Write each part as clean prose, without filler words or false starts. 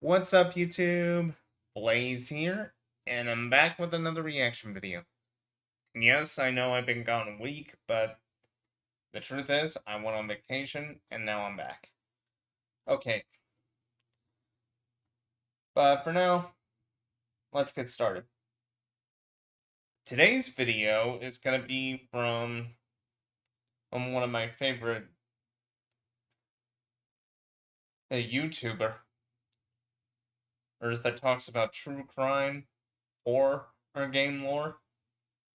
What's up, YouTube? Blaze here, and I'm back with another reaction video. And yes, I know I've been gone a week, but the truth is, I went on vacation, and now I'm back. Okay. But for now, let's get started. Today's video is going to be from one of my favorite YouTuber that talks about true crime, horror, or game lore,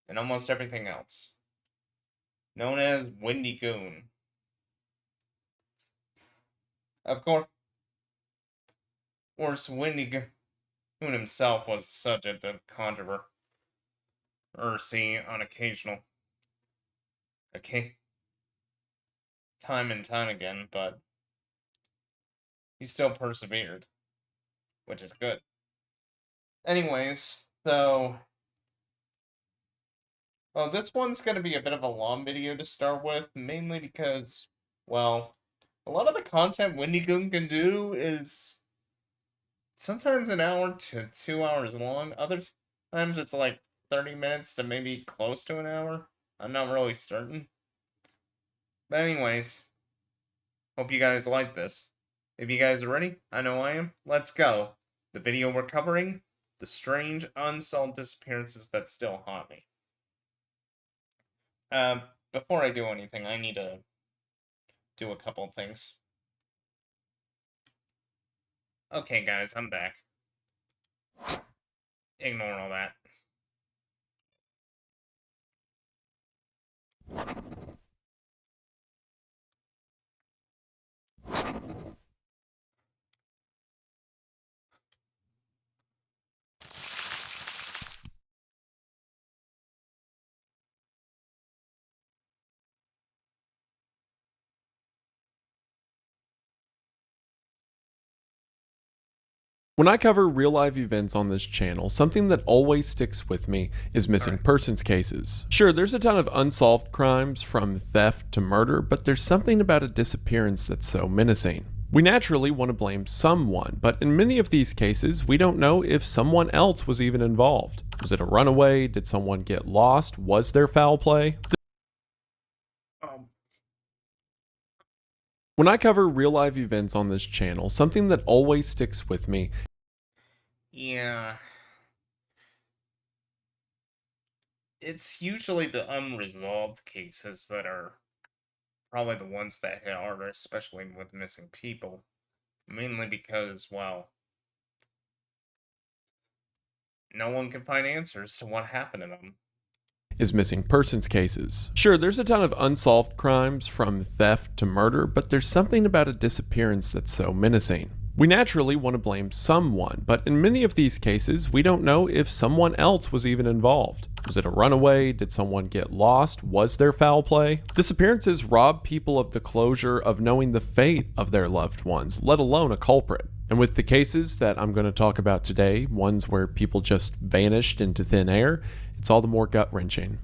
and almost everything else. Known as Wendy Goon. Of course, Wendy Goon himself was the subject of controversy on time and time again, but he still persevered, which is good. Anyways, this one's going to be a bit of a long video to start with, mainly because, well, a lot of the content Wendy Goon can do is sometimes an hour to 2 hours long. Other times it's like 30 minutes to maybe close to an hour. I'm not really certain. But anyways, hope you guys like this. If you guys are ready, I know I am. Let's go. The video we're covering, the strange unsolved disappearances that still haunt me. Before I do anything, I need to do a couple things. Okay, guys, I'm back. Ignore all that. When I cover real-life events on this channel, something that always sticks with me is missing persons cases. Sure, there's a ton of unsolved crimes, from theft to murder, but there's something about a disappearance that's so menacing. We naturally want to blame someone, but in many of these cases, we don't know if someone else was even involved. Was it a runaway? Did someone get lost? Was there foul play? When I cover real-life events on this channel, something that always sticks with me. Yeah. It's usually the unresolved cases that are probably the ones that hit harder, especially with missing people. Mainly because, well, no one can find answers to what happened to them. Is missing persons cases. Sure, there's a ton of unsolved crimes, from theft to murder, but there's something about a disappearance that's so menacing. We naturally want to blame someone, but in many of these cases, we don't know if someone else was even involved. Was it a runaway? Did someone get lost? Was there foul play? Disappearances rob people of the closure of knowing the fate of their loved ones, let alone a culprit. And with the cases that I'm going to talk about today, ones where people just vanished into thin air, it's all the more gut-wrenching.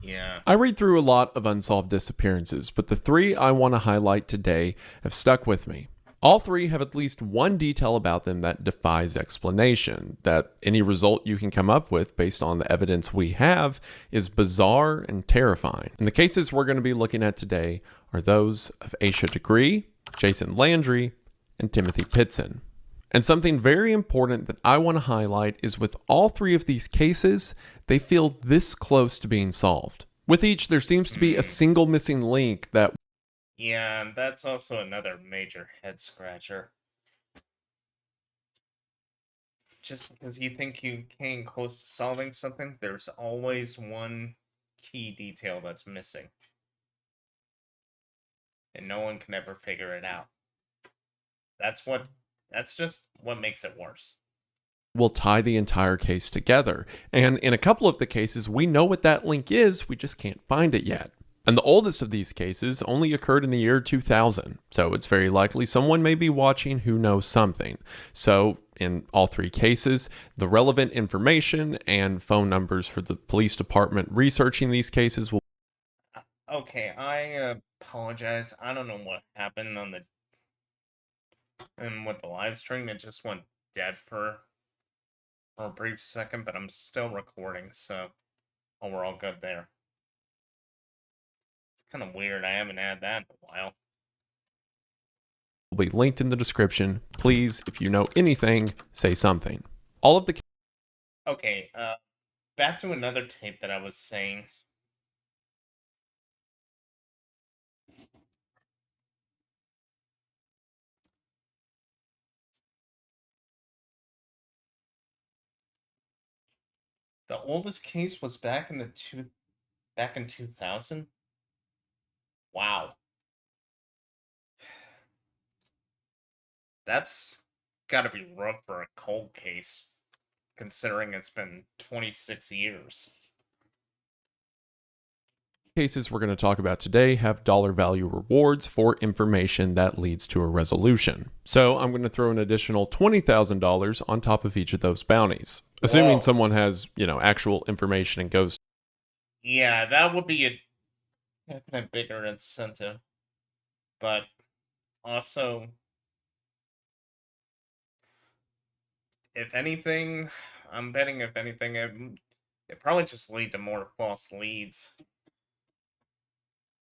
Yeah. I read through a lot of unsolved disappearances, but the three I want to highlight today have stuck with me. All three have at least one detail about them that defies explanation, that any result you can come up with based on the evidence we have is bizarre and terrifying. And the cases we're going to be looking at today are those of Aisha Degree, Jason Landry, and Timothy Pitson. And something very important that I want to highlight is with all three of these cases, they feel this close to being solved. With each, there seems to be a single missing link that... Yeah, and that's also another major head scratcher. Just because you think you came close to solving something, there's always one key detail that's missing. And no one can ever figure it out. That's just what makes it worse. Will tie the entire case together. And in a couple of the cases, we know what that link is, we just can't find it yet. And the oldest of these cases only occurred in the year 2000, so it's very likely someone may be watching who knows something. So in all three cases, the relevant information and phone numbers for the police department researching these cases will... Okay, I apologize. I don't know what happened with the live stream. It just went dead for a brief second, but I'm still recording, so we're all good there. It's kind of weird. I haven't had that in a while. Will be linked in the description. Please, if you know anything, say something. All of the Okay, back to another tape that I was saying. The oldest case was back in 2000. Wow. That's gotta be rough for a cold case, considering it's been 26 years. cases we're going to talk about today have dollar value rewards for information that leads to a resolution. So I'm going to throw an additional $20,000 on top of each of those bounties, assuming Whoa. someone has, actual information and goes. Yeah, that would be a definite bigger incentive. But also, if anything, I'm betting if anything, it probably just lead to more false leads.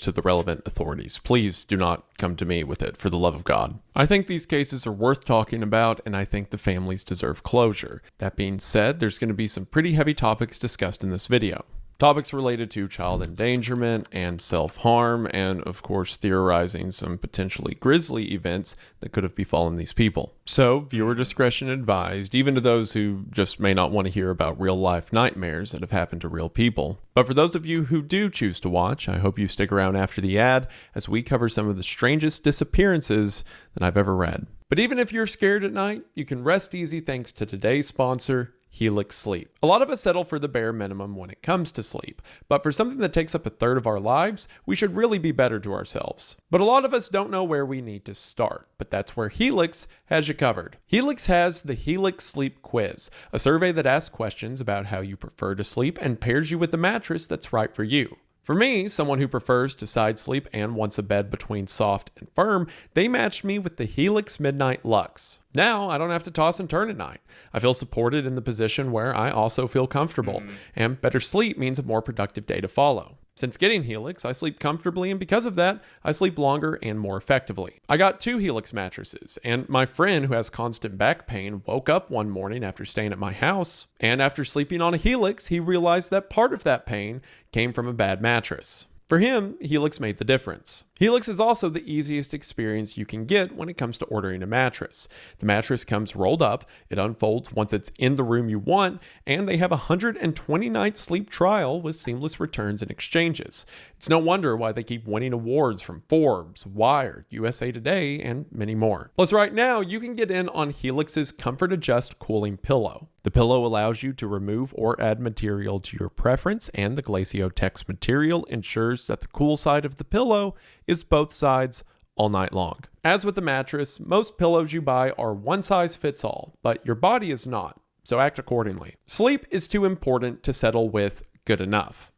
To the relevant authorities. Please do not come to me with it, for the love of God. I think these cases are worth talking about, and I think the families deserve closure. That being said, there's going to be some pretty heavy topics discussed in this video. Topics related to child endangerment and self-harm, and of course theorizing some potentially grisly events that could have befallen these people. So, viewer discretion advised, even to those who just may not want to hear about real-life nightmares that have happened to real people. But for those of you who do choose to watch, I hope you stick around after the ad as we cover some of the strangest disappearances that I've ever read. But even if you're scared at night, you can rest easy thanks to today's sponsor, Helix Sleep. A lot of us settle for the bare minimum when it comes to sleep, but for something that takes up a third of our lives, we should really be better to ourselves. But a lot of us don't know where we need to start, but that's where Helix has you covered. Helix has the Helix Sleep Quiz, a survey that asks questions about how you prefer to sleep and pairs you with the mattress that's right for you. For me, someone who prefers to side sleep and wants a bed between soft and firm, they matched me with the Helix Midnight Luxe. Now, I don't have to toss and turn at night. I feel supported in the position where I also feel comfortable, and better sleep means a more productive day to follow. Since getting Helix, I sleep comfortably, and because of that, I sleep longer and more effectively. I got 2 Helix mattresses, and my friend who has constant back pain woke up one morning after staying at my house, and after sleeping on a Helix, he realized that part of that pain came from a bad mattress. For him, Helix made the difference. Helix is also the easiest experience you can get when it comes to ordering a mattress. The mattress comes rolled up, it unfolds once it's in the room you want, and they have a 120-night sleep trial with seamless returns and exchanges. It's no wonder why they keep winning awards from Forbes, Wired, USA Today, and many more. Plus, right now, you can get in on Helix's Comfort Adjust cooling pillow. The pillow allows you to remove or add material to your preference, and the Glacio-Tex material ensures that the cool side of the pillow is both sides all night long. As with the mattress, most pillows you buy are one size fits all, but your body is not, so act accordingly. Sleep is too important to settle with good enough.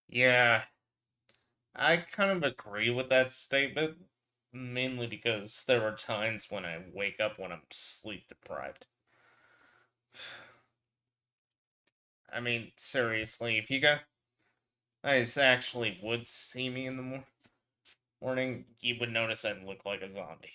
Yeah, I kind of agree with that statement, mainly because there are times when I wake up when I'm sleep deprived. I mean, seriously, if you guys actually would see me in the morning, you would notice I look like a zombie.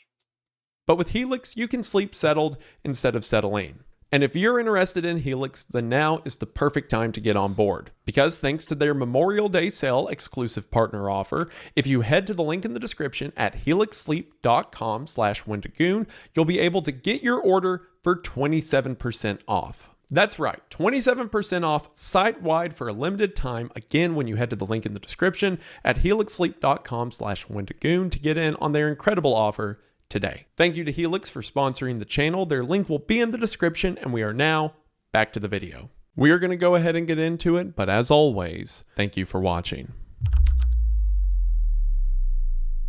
But with Helix, you can sleep settled instead of settling. And if you're interested in Helix, then now is the perfect time to get on board. Because thanks to their Memorial Day sale exclusive partner offer, if you head to the link in the description at helixsleep.com/Wendigoon, you'll be able to get your order for 27% off. That's right, 27% off site-wide for a limited time, again when you head to the link in the description at helixsleep.com/Wendigoon to get in on their incredible offer today. Thank you to Helix for sponsoring the channel. Their link will be in the description, and we are now back to the video. We are going to go ahead and get into it, but as always, thank you for watching.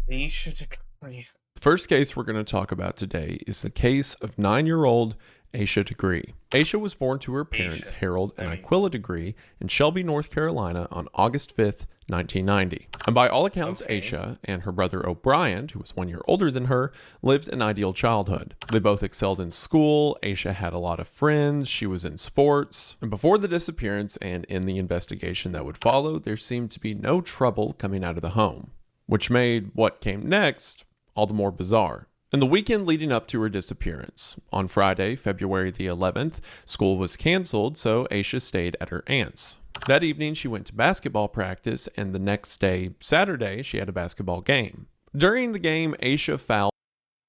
You should agree. The first case we're going to talk about today is the case of 9-year-old Aisha Degree. Aisha was born to her parents, Harold and Aquila Degree, in Shelby, North Carolina on August 5th, 1990. And by all accounts, Aisha and her brother O'Brien, who was 1 year older than her, lived an ideal childhood. They both excelled in school. Aisha had a lot of friends. She was in sports. And before the disappearance and in the investigation that would follow, there seemed to be no trouble coming out of the home, which made what came next all the more bizarre. In the weekend leading up to her disappearance, on Friday, February the 11th, school was canceled, so Aisha stayed at her aunt's. That evening, she went to basketball practice, and the next day, Saturday, she had a basketball game. During the game, Aisha fouled.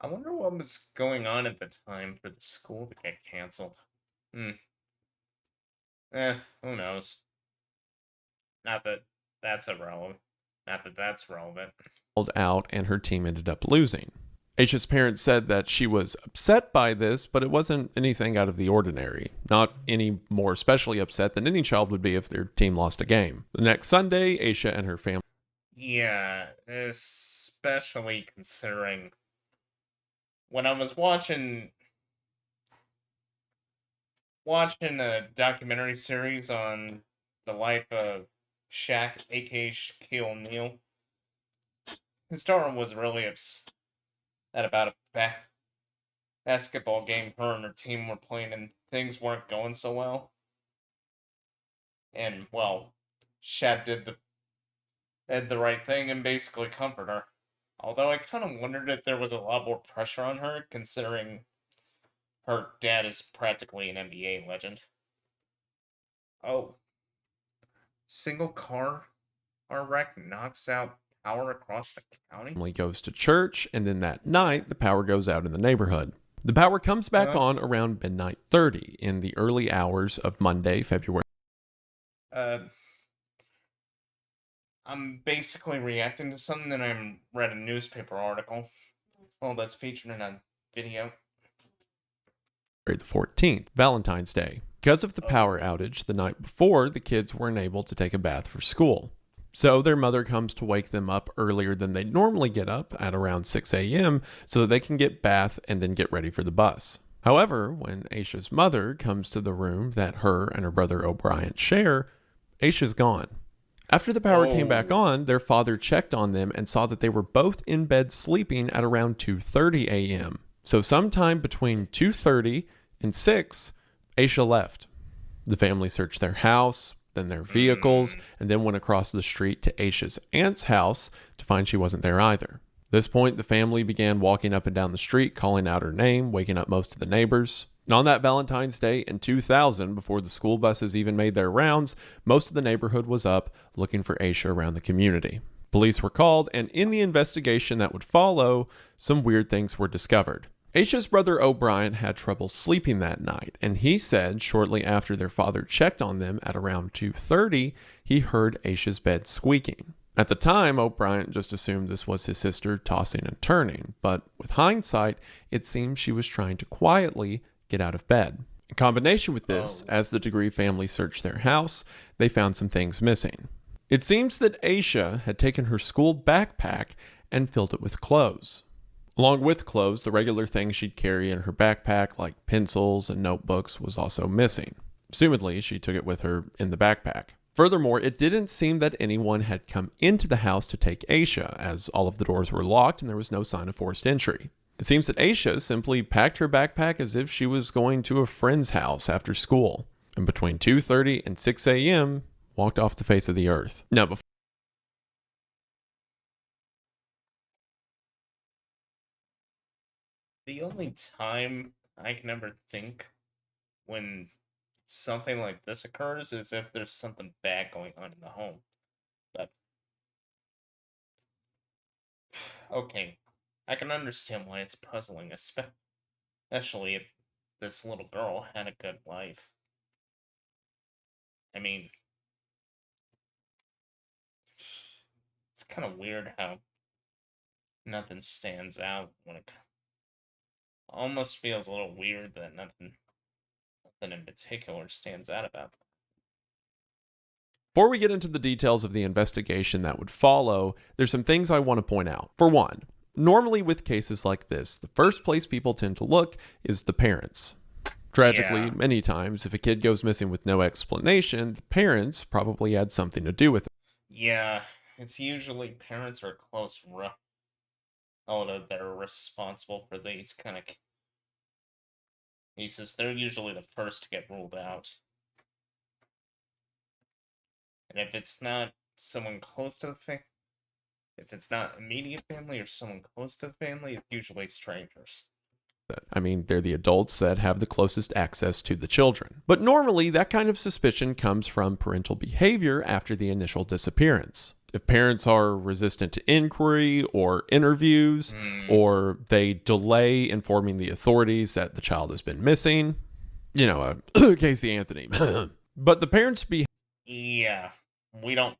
I wonder what was going on at the time for the school to get canceled. Who knows? Not that that's irrelevant. Not that that's relevant. Out, and her team ended up losing. Aisha's parents said that she was upset by this, but it wasn't anything out of the ordinary. Not any more especially upset than any child would be if their team lost a game. The next Sunday, Aisha and her family. Yeah, especially considering when I was watching a documentary series on the life of Shaq, aka Shaquille O'Neal. His daughter was really upset about a basketball game her and her team were playing and things weren't going so well. And, well, Shaq did the right thing and basically comforted her. Although I kind of wondered if there was a lot more pressure on her, considering her dad is practically an NBA legend. Oh. Single car wreck knocks out power across the county? Family goes to church, and then that night, the power goes out in the neighborhood. The power comes back on around midnight 30 in the early hours of Monday, February. I'm basically reacting to something that I read a newspaper article. Well, that's featured in a video. The 14th, Valentine's Day. Because of the power outage the night before, the kids weren't able to take a bath for school. So their mother comes to wake them up earlier than they normally get up at around 6 a.m. so that they can get bath and then get ready for the bus. However, when Aisha's mother comes to the room that her and her brother O'Brien share, Aisha's gone. After the power came back on, their father checked on them and saw that they were both in bed sleeping at around 2:30 a.m. So sometime between 2:30 and 6, Aisha left. The family searched their house, then their vehicles, and then went across the street to Aisha's aunt's house to find she wasn't there either. At this point, the family began walking up and down the street, calling out her name, waking up most of the neighbors. And on that Valentine's Day in 2000, before the school buses even made their rounds, most of the neighborhood was up looking for Aisha around the community. Police were called, and in the investigation that would follow, some weird things were discovered. Aisha's brother O'Brien had trouble sleeping that night, and he said shortly after their father checked on them at around 2:30, he heard Aisha's bed squeaking. At the time, O'Brien just assumed this was his sister tossing and turning, but with hindsight, it seems she was trying to quietly get out of bed. In combination with this, as the Degree family searched their house, they found some things missing. It seems that Aisha had taken her school backpack and filled it with clothes. Along with clothes, the regular things she'd carry in her backpack, like pencils and notebooks, was also missing. Assumedly, she took it with her in the backpack. Furthermore, it didn't seem that anyone had come into the house to take Aisha, as all of the doors were locked and there was no sign of forced entry. It seems that Aisha simply packed her backpack as if she was going to a friend's house after school, and between 2:30 and 6 a.m., walked off the face of the earth. Now, the only time I can ever think when something like this occurs is if there's something bad going on in the home. But okay, I can understand why it's puzzling, especially if this little girl had a good life. I mean, it's kind of weird how nothing stands out when it almost feels a little weird that nothing in particular stands out about them. Before we get into the details of the investigation that would follow, there's some things I want to point out. For one, normally with cases like this, the first place people tend to look is the parents. Tragically, Yeah. many times, if a kid goes missing with no explanation, the parents probably had something to do with it. Yeah, it's usually parents or close relative that are responsible for these kind of cases. They're usually the first to get ruled out. And if it's not someone close to the family, if it's not immediate family or someone close to the family, it's usually strangers. I mean, they're the adults that have the closest access to the children. But normally, that kind of suspicion comes from parental behavior after the initial disappearance. If parents are resistant to inquiry or interviews, or they delay informing the authorities that the child has been missing, Casey Anthony. But the parents' Yeah, we don't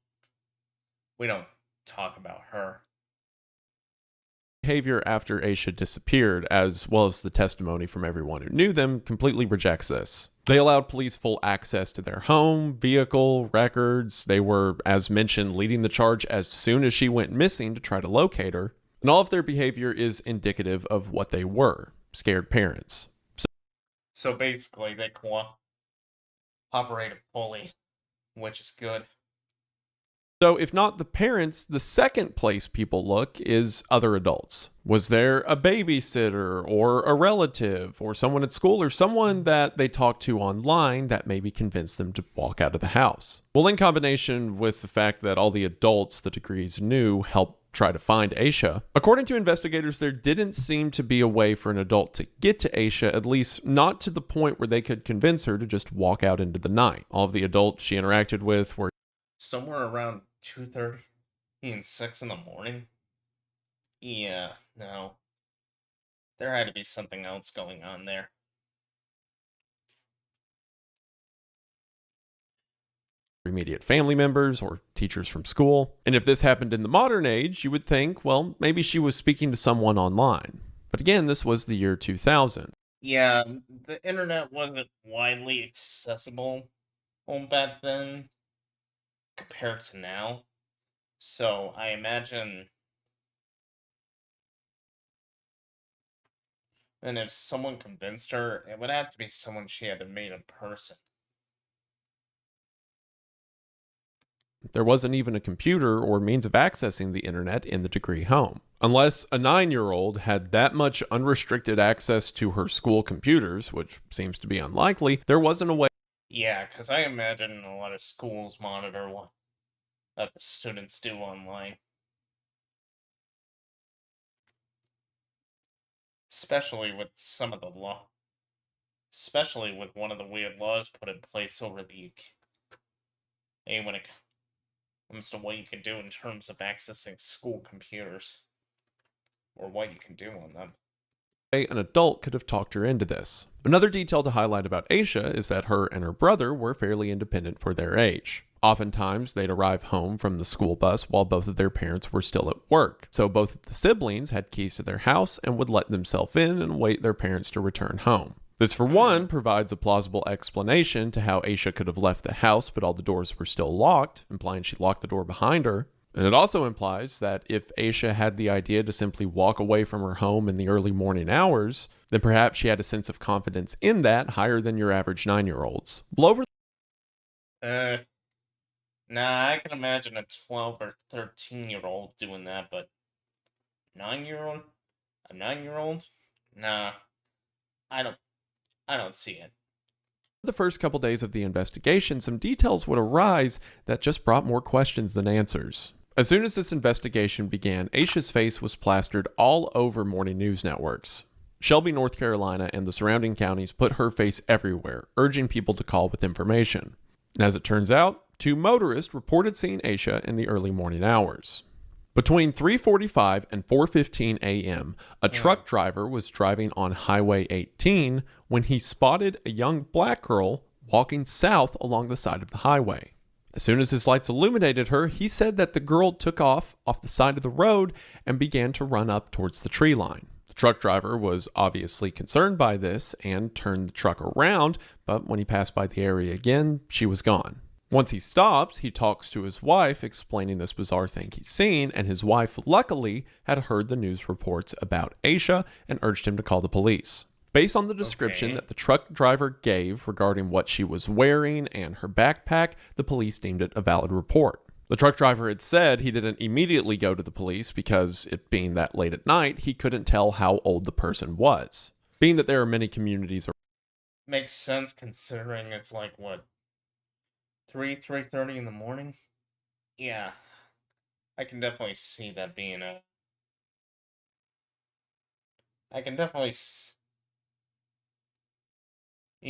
talk about her. behavior after Aisha disappeared, as well as the testimony from everyone who knew them, completely rejects this. They allowed police full access to their home, vehicle, records. They were, as mentioned, leading the charge as soon as she went missing to try to locate her. And all of their behavior is indicative of what they were, scared parents. So basically, they cooperated fully, which is good. So, if not the parents, the second place people look is other adults. Was there a babysitter or a relative or someone at school or someone that they talked to online that maybe convinced them to walk out of the house? Well, in combination with the fact that all the adults the Degrees knew helped try to find Aisha, according to investigators, there didn't seem to be a way for an adult to get to Aisha, at least not to the point where they could convince her to just walk out into the night. All of the adults she interacted with were Somewhere around 2:30 and 6 in the morning? Yeah, no. There had to be something else going on there. immediate family members or teachers from school. And if this happened in the modern age, you would think, well, maybe she was speaking to someone online. But again, this was the year 2000. Yeah, the internet wasn't widely accessible back then compared to now. So I imagine. And if someone convinced her, it would have to be someone she had to meet in person. There wasn't even a computer or means of accessing the internet in the Degree home. Unless a 9-year-old had that much unrestricted access to her school computers, which seems to be unlikely, there wasn't a way. Yeah, because I imagine a lot of schools monitor what that the students do online. Especially with some of the law. Especially with one of the weird laws put in place over the UK. When it comes to what you can do in terms of accessing school computers. Or what you can do on them. An adult could have talked her into this. Another detail to highlight about Aisha is that her and her brother were fairly independent for their age. Oftentimes, they'd arrive home from the school bus while both of their parents were still at work. So both of the siblings had keys to their house and would let themselves in and wait their parents to return home. This, for one, provides a plausible explanation to how Aisha could have left the house but all the doors were still locked, implying she locked the door behind her. And it also implies that if Aisha had the idea to simply walk away from her home in the early morning hours, then perhaps she had a sense of confidence in that higher than your average 9-year-olds. Nah, I can imagine a 12 or 13-year-old doing that, but 9-year-old? A 9-year-old? Nah, I don't see it. The first couple days of the investigation, some details would arise that just brought more questions than answers. As soon as this investigation began, Aisha's face was plastered all over morning news networks. Shelby, North Carolina, and the surrounding counties put her face everywhere, urging people to call with information. And as it turns out, 2 motorists reported seeing Aisha in the early morning hours. Between 3:45 and 4:15 a.m., a truck driver was driving on Highway 18 when he spotted a young black girl walking south along the side of the highway. As soon as his lights illuminated her, he said that the girl took off the side of the road and began to run up towards the tree line. The truck driver was obviously concerned by this and turned the truck around, but when he passed by the area again, she was gone. Once he stops, he talks to his wife, explaining this bizarre thing he's seen, and his wife luckily had heard the news reports about Aisha and urged him to call the police. Based on the description Okay. that the truck driver gave regarding what she was wearing and her backpack, the police deemed it a valid report. The truck driver had said he didn't immediately go to the police because, it being that late at night, he couldn't tell how old the person was. Being that there are many communities. Makes sense considering it's like, what, 3:30 in the morning? Yeah, I can definitely see that being a. I can definitely see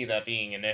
that being an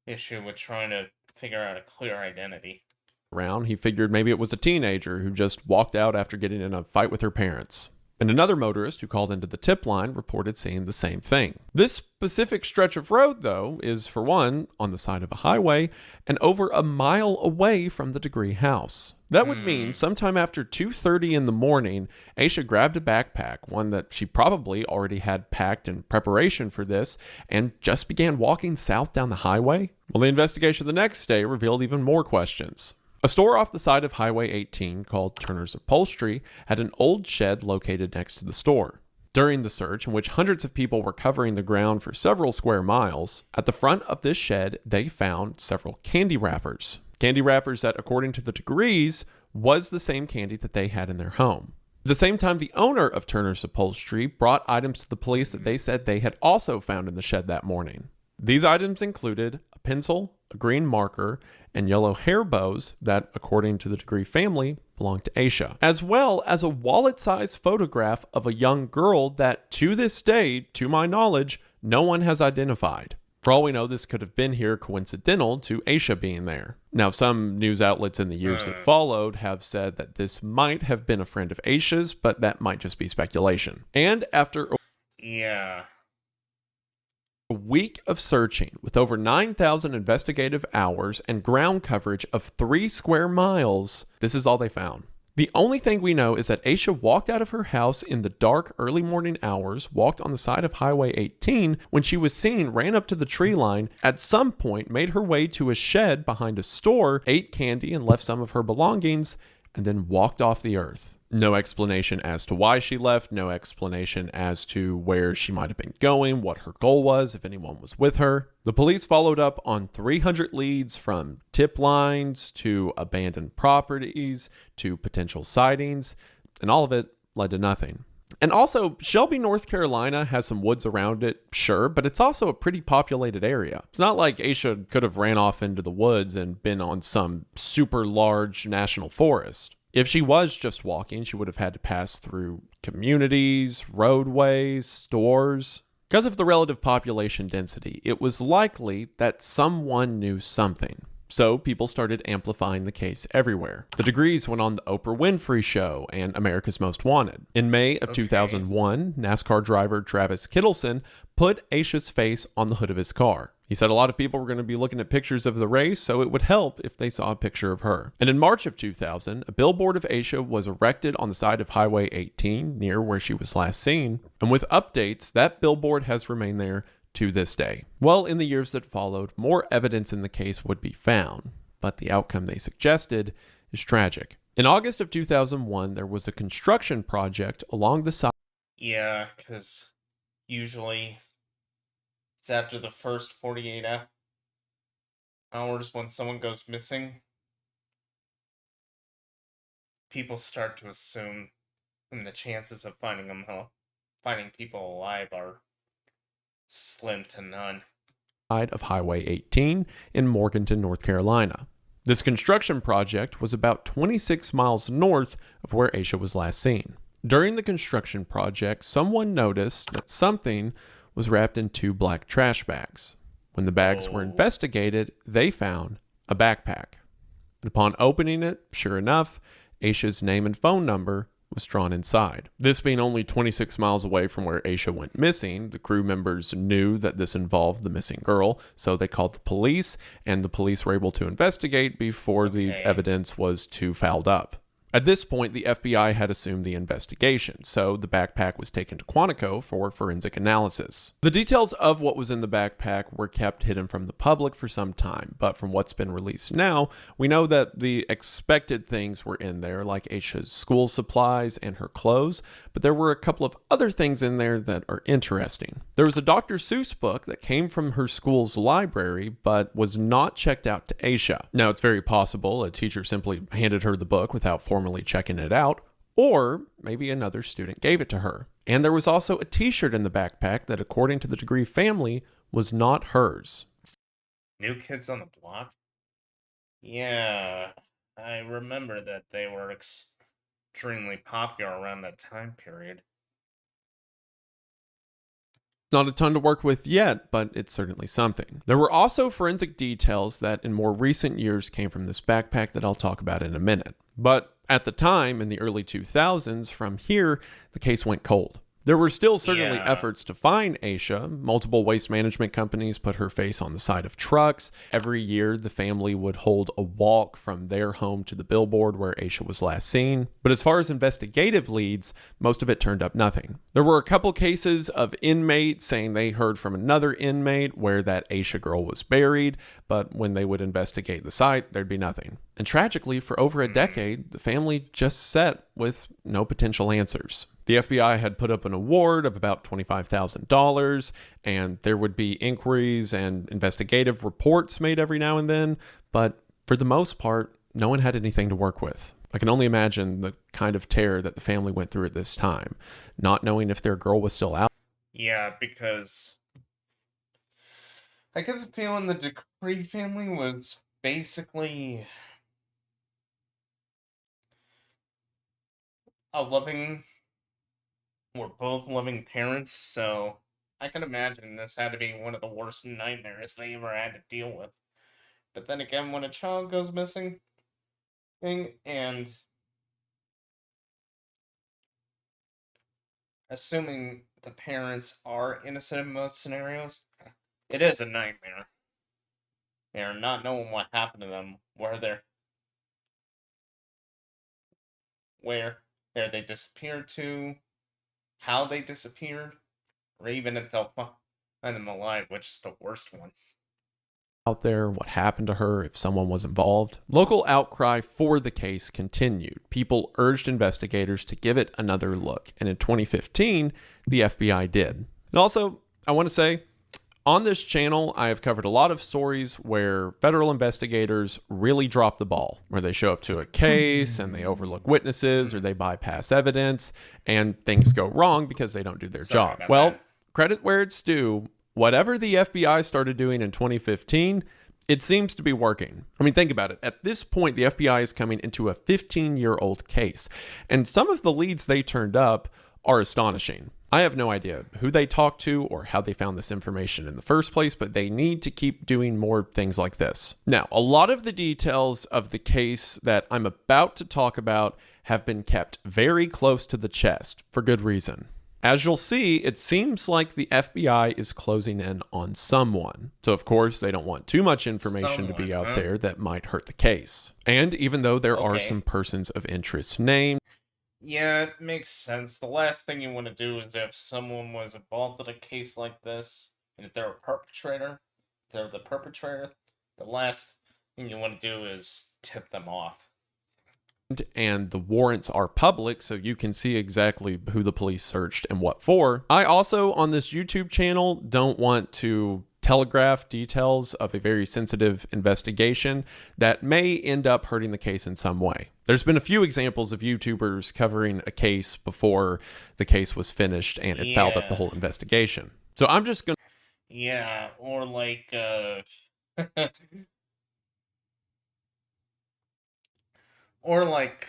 issue with trying to figure out a clear identity. Around, he figured maybe it was a teenager who just walked out after getting in a fight with her parents. And another motorist who called into the tip line reported seeing the same thing. This specific stretch of road, though, is, for one, on the side of a highway and over a mile away from the Degree house. That would mean sometime after 2:30 in the morning, Aisha grabbed a backpack, one that she probably already had packed in preparation for this, and just began walking south down the highway. Well, the investigation the next day revealed even more questions. A store off the side of Highway 18 called Turner's Upholstery had an old shed located next to the store. During the search, in which hundreds of people were covering the ground for several square miles, at the front of this shed they found several candy wrappers. Candy wrappers that, according to the Degrees, was the same candy that they had in their home. At the same time, the owner of Turner's Upholstery brought items to the police that they said they had also found in the shed that morning. These items included a pencil, a green marker, and yellow hair bows that, according to the Degree family, belonged to Aisha, as well as a wallet-sized photograph of a young girl that, to this day, to my knowledge, no one has identified. For all we know, this could have been here coincidental to Aisha being there. Now, some news outlets in the years that followed have said that this might have been a friend of Aisha's, but that might just be speculation. And after Yeah. a week of searching, with over 9,000 investigative hours and ground coverage of 3 square miles, this is all they found. The only thing we know is that Aisha walked out of her house in the dark early morning hours, walked on the side of Highway 18. When she was seen, ran up to the tree line, at some point made her way to a shed behind a store, ate candy and left some of her belongings, and then walked off the earth. No explanation as to why she left, no explanation as to where she might have been going, what her goal was, if anyone was with her. The police followed up on 300 leads, from tip lines to abandoned properties to potential sightings, and all of it led to nothing. And also, Shelby, North Carolina has some woods around it, sure, but it's also a pretty populated area. It's not like Aisha could have ran off into the woods and been on some super large national forest. If she was just walking, she would have had to pass through communities, roadways, stores. Because of the relative population density, it was likely that someone knew something. So people started amplifying the case everywhere. The Degrees went on the Oprah Winfrey Show and America's Most Wanted. In May of 2001, NASCAR driver Travis Kittleson put Aisha's face on the hood of his car. He said a lot of people were going to be looking at pictures of the race, so it would help if they saw a picture of her. And in March of 2000, a billboard of Aisha was erected on the side of Highway 18, near where she was last seen. And with updates, that billboard has remained there to this day. Well, in the years that followed, more evidence in the case would be found, but the outcome they suggested is tragic. In August of 2001, there was a construction project along the side. Yeah, because usually it's after the first 48 hours when someone goes missing, people start to assume the chances of finding people alive are slim to none. Side of Highway 18 in Morganton, North Carolina. This construction project was about 26 miles north of where Aisha was last seen. During the construction project, someone noticed that something was wrapped in 2 black trash bags. When the bags were investigated, they found a backpack. And upon opening it, sure enough, Aisha's name and phone number was drawn inside. This being only 26 miles away from where Aisha went missing, the crew members knew that this involved the missing girl, so they called the police, and the police were able to investigate before the evidence was too fouled up. At this point, the FBI had assumed the investigation, so the backpack was taken to Quantico for forensic analysis. The details of what was in the backpack were kept hidden from the public for some time, but from what's been released now, we know that the expected things were in there, like Aisha's school supplies and her clothes, but there were a couple of other things in there that are interesting. There was a Dr. Seuss book that came from her school's library, but was not checked out to Aisha. Now, it's very possible a teacher simply handed her the book without formally checking it out, or maybe another student gave it to her. And there was also a t-shirt in the backpack that, according to the Degree family, was not hers. New Kids on the Block? Yeah, I remember that they were extremely popular around that time period. Not a ton to work with yet, but it's certainly something. There were also forensic details that in more recent years came from this backpack that I'll talk about in a minute. But at the time, in the early 2000s, from here, the case went cold. There were still certainly efforts to find Aisha. Multiple waste management companies put her face on the side of trucks. Every year, the family would hold a walk from their home to the billboard where Aisha was last seen. But as far as investigative leads, most of it turned up nothing. There were a couple cases of inmates saying they heard from another inmate where that Aisha girl was buried, but when they would investigate the site, there'd be nothing. And tragically, for over a decade, the family just sat with no potential answers. The FBI had put up an award of about $25,000, and there would be inquiries and investigative reports made every now and then, but for the most part, no one had anything to work with. I can only imagine the kind of terror that the family went through at this time, not knowing if their girl was still out. Yeah, because I get the feeling the Decree family was basically we're both loving parents, so I can imagine this had to be one of the worst nightmares they ever had to deal with. But then again, when a child goes missing, and assuming the parents are innocent in most scenarios, it is a nightmare. They're not knowing what happened to them, where they disappeared to, how they disappeared, or even if they'll find them alive, which is the worst one. Out there, what happened to her, if someone was involved. Local outcry for the case continued. People urged investigators to give it another look, and in 2015, the FBI did. And also, I want to say, on this channel, I have covered a lot of stories where federal investigators really drop the ball, where they show up to a case and they overlook witnesses or they bypass evidence and things go wrong because they don't do their job. Well, credit where it's due. Whatever the FBI started doing in 2015, it seems to be working. I mean, think about it. At this point, the FBI is coming into a 15-year-old case, and some of the leads they turned up are astonishing. I have no idea who they talked to or how they found this information in the first place, but they need to keep doing more things like this. Now, a lot of the details of the case that I'm about to talk about have been kept very close to the chest for good reason. As you'll see, it seems like the FBI is closing in on someone. So of course, they don't want too much information to be out there that might hurt the case. And even though there are some persons of interest named, yeah, it makes sense. The last thing you want to do is if someone was involved in a case like this, and if they're the perpetrator, the last thing you want to do is tip them off. And the warrants are public, so you can see exactly who the police searched and what for. I also, on this YouTube channel, don't want to telegraph details of a very sensitive investigation that may end up hurting the case in some way. There's been a few examples of YouTubers covering a case before the case was finished and it fouled up the whole investigation. So I'm just going to... Yeah, or like, or like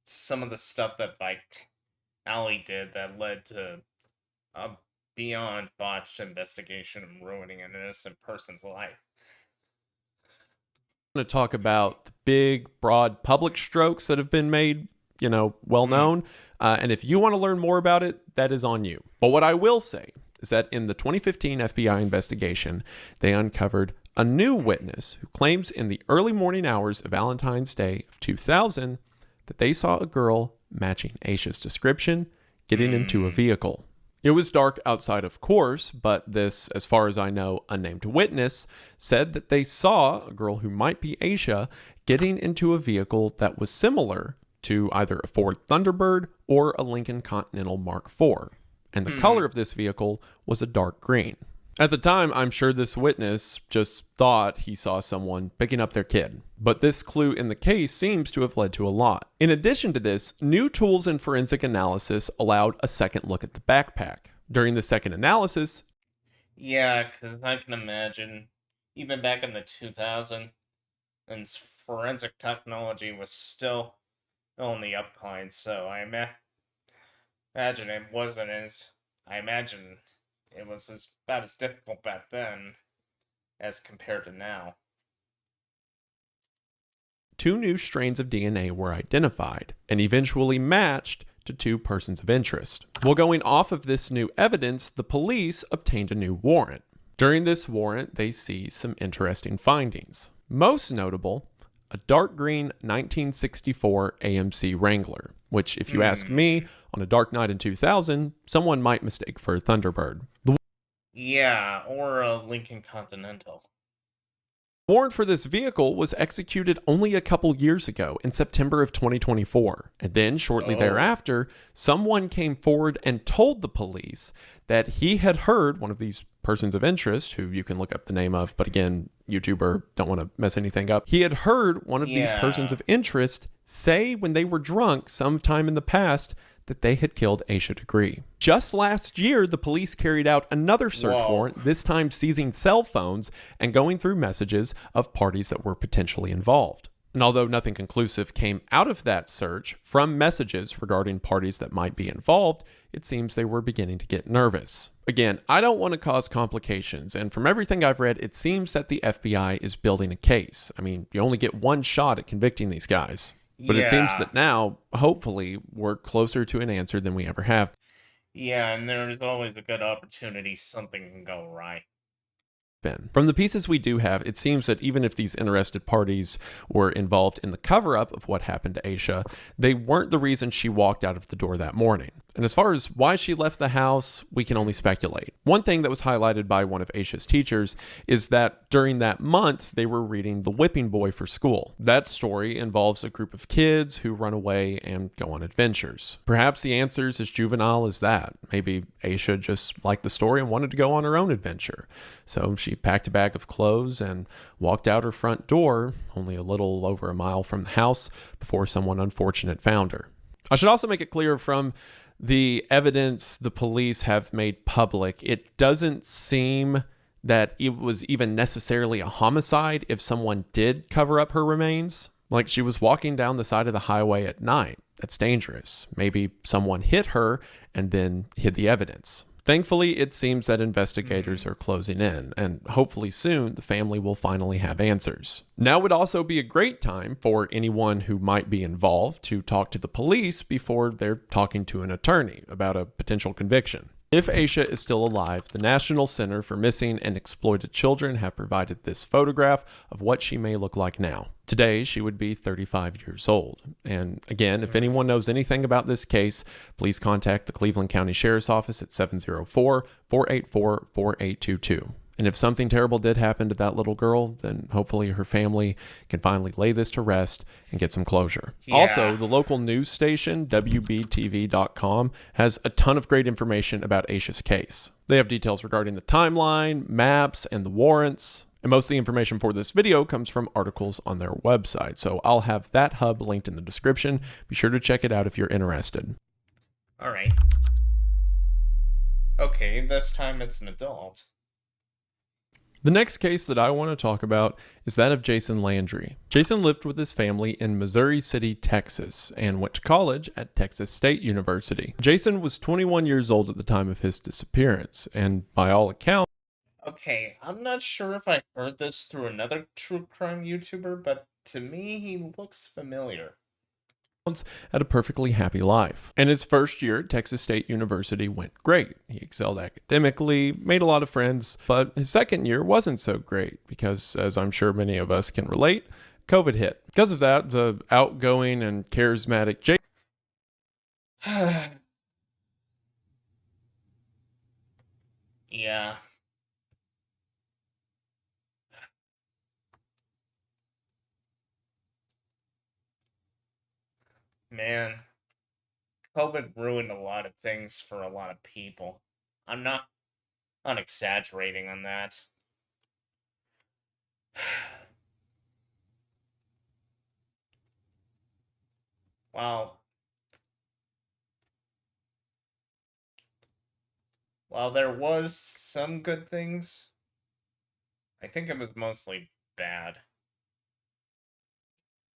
some of the stuff that like Ali did that led to a beyond botched investigation and ruining an innocent person's life. I'm going to talk about the big, broad public strokes that have been made, well known. And if you want to learn more about it, that is on you. But what I will say is that in the 2015 FBI investigation, they uncovered a new witness who claims in the early morning hours of Valentine's Day of 2000, that they saw a girl matching Aisha's description getting into a vehicle. It was dark outside, of course, but this, as far as I know, unnamed witness said that they saw a girl who might be Aisha getting into a vehicle that was similar to either a Ford Thunderbird or a Lincoln Continental Mark IV. And the color of this vehicle was a dark green. At the time, I'm sure this witness just thought he saw someone picking up their kid. But this clue in the case seems to have led to a lot. In addition to this, new tools in forensic analysis allowed a second look at the backpack. During the second analysis, Yeah, because I can imagine, even back in the 2000s, and forensic technology was still on the upcline, so imagine it wasn't as. I imagine it was about as difficult back then as compared to now. 2 new strains of DNA were identified and eventually matched to 2 persons of interest. Well, going off of this new evidence, the police obtained a new warrant. During this warrant, they see some interesting findings. Most notable, a dark green 1964 AMC Wrangler, which, if you ask me, on a dark night in 2000, someone might mistake for a Thunderbird. The Yeah, or a Lincoln Continental. warrant for this vehicle was executed only a couple years ago in September of 2024. And then, shortly thereafter, someone came forward and told the police that he had heard one of these persons of interest, who you can look up the name of, but again, YouTuber, don't want to mess anything up. He had heard one of these persons of interest say when they were drunk sometime in the past that they had killed Aisha Degree. Just last year, the police carried out another search warrant, this time seizing cell phones and going through messages of parties that were potentially involved. And although nothing conclusive came out of that search from messages regarding parties that might be involved, it seems they were beginning to get nervous. Again, I don't want to cause complications, and from everything I've read, it seems that the FBI is building a case. I mean, you only get one shot at convicting these guys. But it seems that now, hopefully, we're closer to an answer than we ever have Yeah, and there's always a good opportunity something can go right. been. From the pieces we do have, it seems that even if these interested parties were involved in the cover-up of what happened to Aisha, they weren't the reason she walked out of the door that morning. And as far as why she left the house, we can only speculate. One thing that was highlighted by one of Aisha's teachers is that during that month, they were reading The Whipping Boy for school. That story involves a group of kids who run away and go on adventures. Perhaps the answer is as juvenile as that. Maybe Aisha just liked the story and wanted to go on her own adventure. So she packed a bag of clothes and walked out her front door, only a little over a mile from the house, before someone unfortunate found her. I should also make it clear from the evidence the police have made public, it doesn't seem that it was even necessarily a homicide if someone did cover up her remains. Like, she was walking down the side of the highway at night. That's dangerous. Maybe someone hit her and then hid the evidence. Thankfully, it seems that investigators are closing in, and hopefully soon the family will finally have answers. Now would also be a great time for anyone who might be involved to talk to the police before they're talking to an attorney about a potential conviction. If Aisha is still alive, the National Center for Missing and Exploited Children have provided this photograph of what she may look like now. Today, she would be 35 years old. And again, if anyone knows anything about this case, please contact the Cleveland County Sheriff's Office at 704-484-4822. And if something terrible did happen to that little girl, then hopefully her family can finally lay this to rest and get some closure. Yeah. Also, the local news station, WBTV.com, has a ton of great information about Aisha's case. They have details regarding the timeline, maps, and the warrants. And most of the information for this video comes from articles on their website. So I'll have that hub linked in the description. Be sure to check it out if you're interested. All right. Okay, this time it's an adult. The next case that I want to talk about is that of Jason Landry. Jason lived with his family in Missouri City, Texas, and went to college at Texas State University. Jason was 21 years old at the time of his disappearance, and by all accounts, Okay, I'm not sure if I heard this through another true crime YouTuber, but to me, he looks familiar. had a perfectly happy life. And his first year at Texas State University went great. He excelled academically, made a lot of friends, but his second year wasn't so great because, as I'm sure many of us can relate, COVID hit. Because of that, the outgoing and charismatic Yeah. Man, COVID ruined a lot of things for a lot of people. I'm not exaggerating on that. Well, while there was some good things, I think it was mostly bad.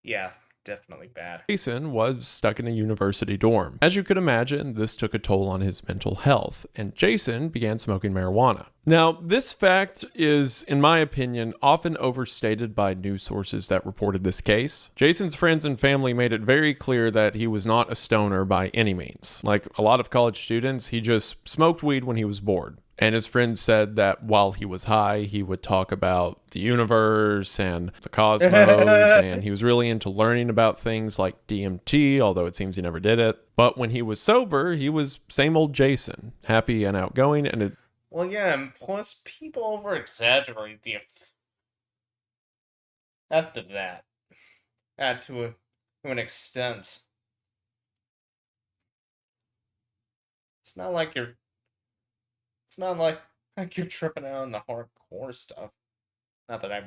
Yeah, definitely bad. Jason was stuck in a university dorm. As you could imagine, this took a toll on his mental health, and Jason began smoking marijuana. Now, this fact is, in my opinion, often overstated by news sources that reported this case. Jason's friends and family made it very clear that he was not a stoner by any means. Like a lot of college students, he just smoked weed when he was bored. And his friends said that while he was high, he would talk about the universe and the cosmos, and he was really into learning about things like DMT, although it seems he never did it. But when he was sober, he was same old Jason, happy and outgoing, and it... Well, yeah, and plus people over-exaggerate the effect of that. To an extent. It's not like you're you're tripping out on the hardcore stuff. Not that I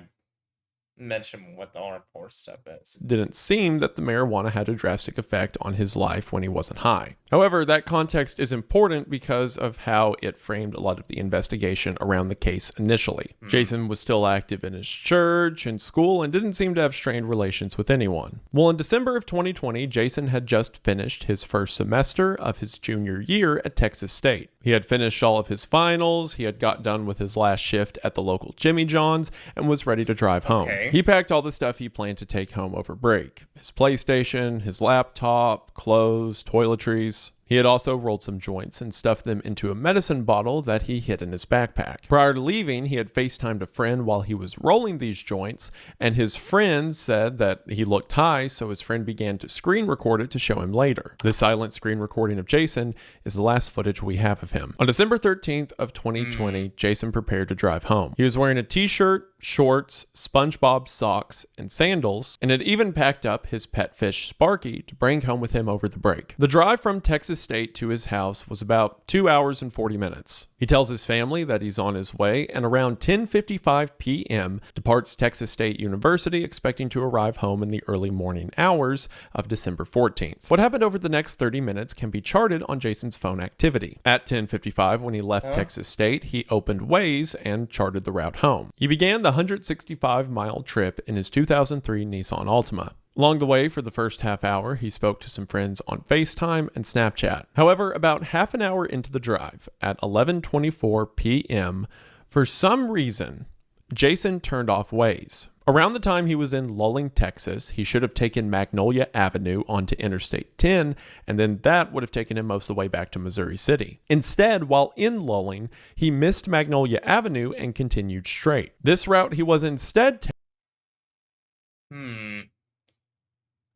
mention what the hardcore stuff is. didn't seem that the marijuana had a drastic effect on his life when he wasn't high. However, that context is important because of how it framed a lot of the investigation around the case initially. Jason was still active in his church and school and didn't seem to have strained relations with anyone. Well, in December of 2020, Jason had just finished his first semester of his junior year at Texas State. He had finished all of his finals, he had got done with his last shift at the local Jimmy John's, and was ready to drive home. Okay. He packed all the stuff he planned to take home over break. His PlayStation, his laptop, clothes, toiletries. He had also rolled some joints and stuffed them into a medicine bottle that he hid in his backpack. Prior to leaving, he had FaceTimed a friend while he was rolling these joints, and his friend said that he looked high, so his friend began to screen record it to show him later. The silent screen recording of Jason is the last footage we have of him. On December 13th of 2020, Jason prepared to drive home. He was wearing a t-shirt, shorts, SpongeBob socks, and sandals, and had even packed up his pet fish Sparky to bring home with him over the break. The drive from Texas State to his house was about 2 hours and 40 minutes. He tells his family that he's on his way, and around 10:55 p.m. departs Texas State University, expecting to arrive home in the early morning hours of December 14th. What happened over the next 30 minutes can be charted on Jason's phone activity. At 10:55, when he left Texas State, he opened Waze and charted the route home. He began the 165-mile trip in his 2003 Nissan Altima. Along the way, for the first half hour, he spoke to some friends on FaceTime and Snapchat. However, about half an hour into the drive, at 11:24 p.m., for some reason, Jason turned off Waze. Around the time he was in Luling, Texas, he should have taken Magnolia Avenue onto Interstate 10, and then that would have taken him most of the way back to Missouri City. Instead, while in Luling, he missed Magnolia Avenue and continued straight. This route he was instead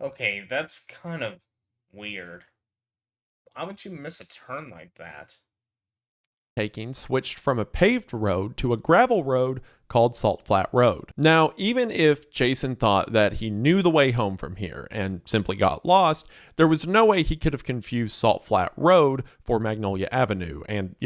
Okay, that's kind of weird. Why would you miss a turn like that? taking switched from a paved road to a gravel road called Salt Flat Road. Now, even if Jason thought that he knew the way home from here and simply got lost, there was no way he could have confused Salt Flat Road for Magnolia Avenue and,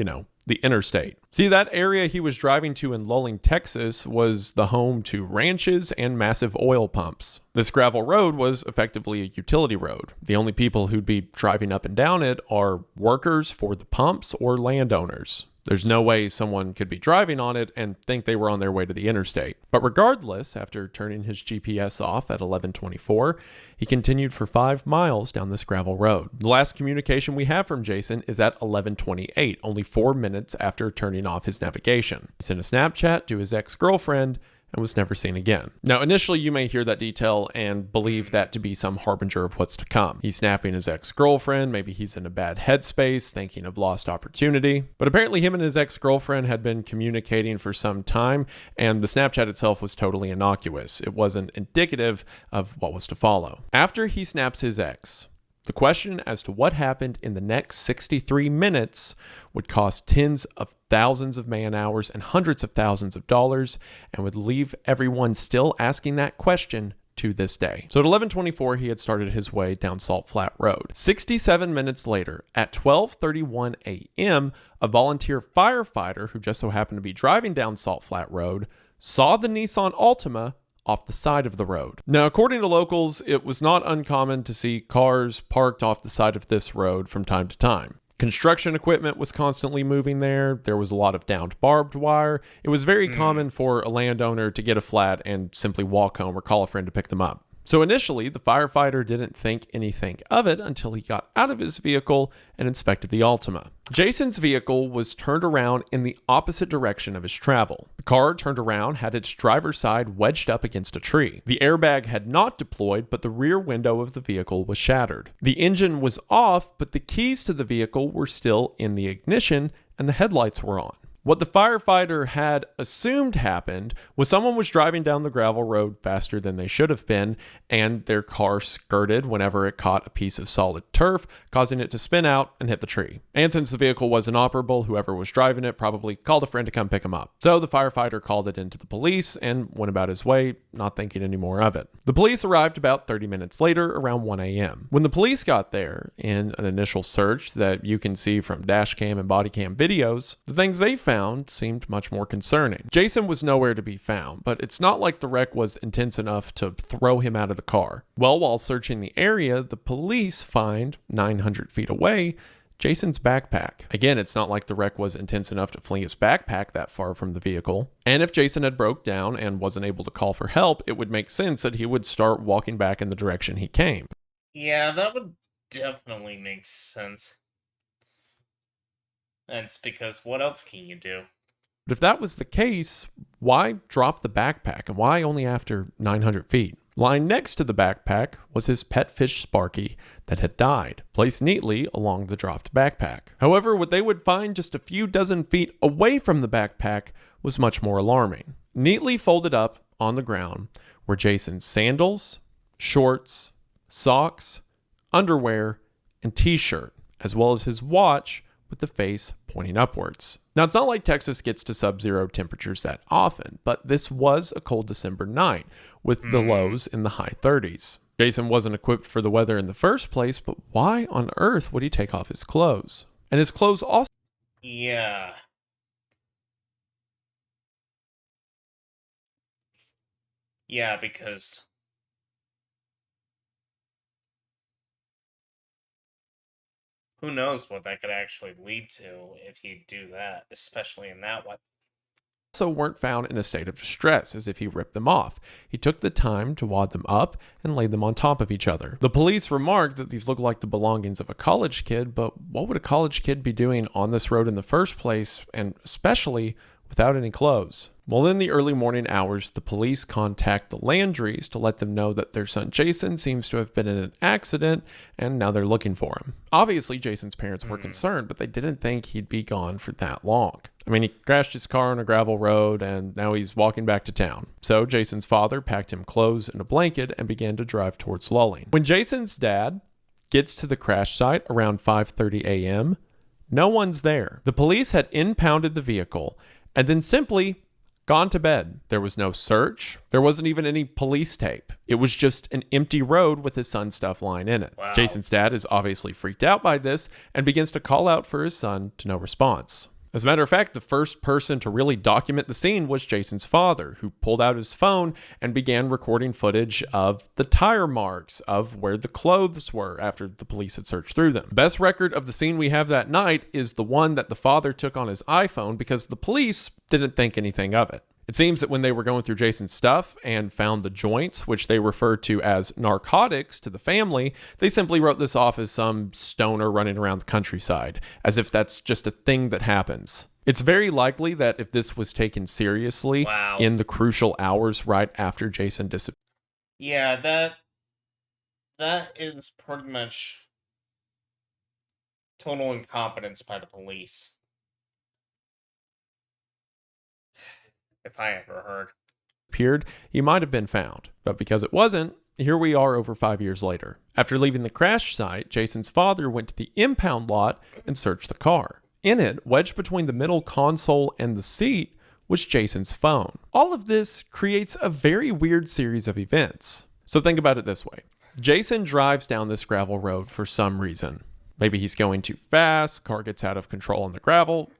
the interstate. See, that area he was driving to in Luling, Texas was the home to ranches and massive oil pumps. This gravel road was effectively a utility road. The only people who'd be driving up and down it are workers for the pumps or landowners. There's no way someone could be driving on it and think they were on their way to the interstate. But regardless, after turning his GPS off at 11:24, he continued for 5 miles down this gravel road. The last communication we have from Jason is at 11:28, only 4 minutes after turning off his navigation. He sent a Snapchat to his ex-girlfriend and was never seen again. Now, initially, you may hear that detail and believe that to be some harbinger of what's to come. He's snapping his ex-girlfriend, maybe he's in a bad headspace, thinking of lost opportunity. But apparently him and his ex-girlfriend had been communicating for some time, and the Snapchat itself was totally innocuous. It wasn't indicative of what was to follow. After he snaps his ex, the question as to what happened in the next 63 minutes would cost tens of thousands of man hours and hundreds of thousands of dollars, and would leave everyone still asking that question to this day. So at 11:24, he had started his way down Salt Flat Road. 67 minutes later, at 12:31 a.m., a volunteer firefighter who just so happened to be driving down Salt Flat Road saw the Nissan Altima off the side of the road. Now, according to locals, it was not uncommon to see cars parked off the side of this road from time to time. Construction equipment was constantly moving there. There was a lot of downed barbed wire. It was very common for a landowner to get a flat and simply walk home or call a friend to pick them up. So initially, the firefighter didn't think anything of it until he got out of his vehicle and inspected the Altima. Jason's vehicle was turned around in the opposite direction of his travel. The car turned around had its driver's side wedged up against a tree. The airbag had not deployed, but the rear window of the vehicle was shattered. The engine was off, but the keys to the vehicle were still in the ignition and the headlights were on. What the firefighter had assumed happened was someone was driving down the gravel road faster than they should have been, and their car skirted whenever it caught a piece of solid turf, causing it to spin out and hit the tree. And since the vehicle was inoperable, whoever was driving it probably called a friend to come pick him up. So the firefighter called it into the police and went about his way, not thinking any more of it. The police arrived about 30 minutes later, around 1 a.m. When the police got there, in an initial search that you can see from dash cam and body cam videos, the things they found seemed much more concerning. Jason was nowhere to be found, but it's not like the wreck was intense enough to throw him out of the car. Well, while searching the area, the police find, 900 feet away, Jason's backpack. Again, it's not like the wreck was intense enough to fling his backpack that far from the vehicle. And if Jason had broke down and wasn't able to call for help, it would make sense that he would start walking back in the direction he came. Yeah, that would definitely make sense. That's because what else can you do? But if that was the case, why drop the backpack, and why only after 900 feet? Lying next to the backpack was his pet fish Sparky that had died, placed neatly along the dropped backpack. However, what they would find just a few dozen feet away from the backpack was much more alarming. Neatly folded up on the ground were Jason's sandals, shorts, socks, underwear, and t-shirt, as well as his watch with the face pointing upwards. Now, it's not like Texas gets to sub-zero temperatures that often, but this was a cold December night with the lows in the high 30s. Jason wasn't equipped for the weather in the first place, but why on earth would he take off his clothes? And his clothes also... Yeah. Yeah, because... who knows what that could actually lead to if you do that, especially in that one. Also weren't found in a state of distress, as if he ripped them off. He took the time to wad them up and laid them on top of each other. The police remarked that these looked like the belongings of a college kid, but what would a college kid be doing on this road in the first place, and especially without any clothes? Well, in the early morning hours, the police contact the Landrys to let them know that their son Jason seems to have been in an accident, and now they're looking for him. Obviously, Jason's parents were concerned, but they didn't think he'd be gone for that long. I mean, he crashed his car on a gravel road, and now he's walking back to town. So Jason's father packed him clothes and a blanket and began to drive towards Luling. When Jason's dad gets to the crash site around 5:30 a.m., no one's there. The police had impounded the vehicle and then simply gone to bed. There was no search. There wasn't even any police tape. It was just an empty road with his son's stuff lying in it. Wow. Jason's dad is obviously freaked out by this and begins to call out for his son to no response. As a matter of fact, the first person to really document the scene was Jason's father, who pulled out his phone and began recording footage of the tire marks of where the clothes were after the police had searched through them. Best record of the scene we have that night is the one that the father took on his iPhone because the police didn't think anything of it. It seems that when they were going through Jason's stuff and found the joints, which they referred to as narcotics to the family, they simply wrote this off as some stoner running around the countryside, as if that's just a thing that happens. It's very likely that if this was taken seriously Wow. in the crucial hours right after Jason disappeared, Yeah, that is pretty much total incompetence by the police. If I ever heard. he might have been found. But because it wasn't, here we are over 5 years later. After leaving the crash site, Jason's father went to the impound lot and searched the car. In it, wedged between the middle console and the seat, was Jason's phone. All of this creates a very weird series of events. So think about it this way. Jason drives down this gravel road for some reason. Maybe he's going too fast, car gets out of control on the gravel,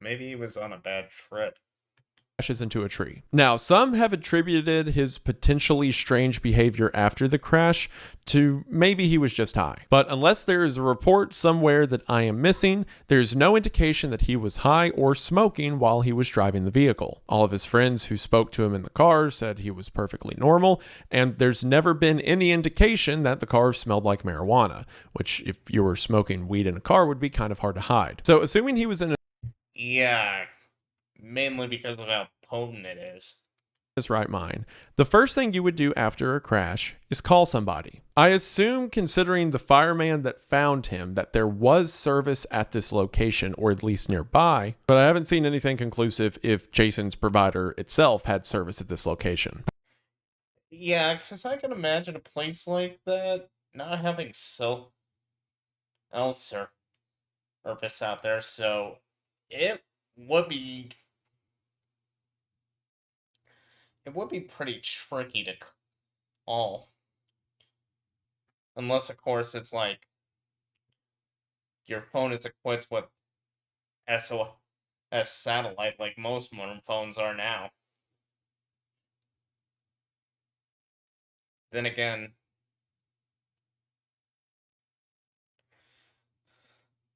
Maybe he was on a bad trip. crashes into a tree. Now, some have attributed his potentially strange behavior after the crash to maybe he was just high. But unless there is a report somewhere that I am missing, there's no indication that he was high or smoking while he was driving the vehicle. All of his friends who spoke to him in the car said he was perfectly normal, and there's never been any indication that the car smelled like marijuana, which if you were smoking weed in a car would be kind of hard to hide. So assuming he was in Yeah, mainly because of how potent it is. his right mind, the first thing you would do after a crash is call somebody. I assume, considering the fireman that found him, that there was service at this location or at least nearby, but I haven't seen anything conclusive if Jason's provider itself had service at this location. Yeah, because I can imagine a place like that not having cell service out there, so it would be pretty tricky to call. Unless, of course, it's like your phone is equipped with SOS satellite like most modern phones are now. Then again,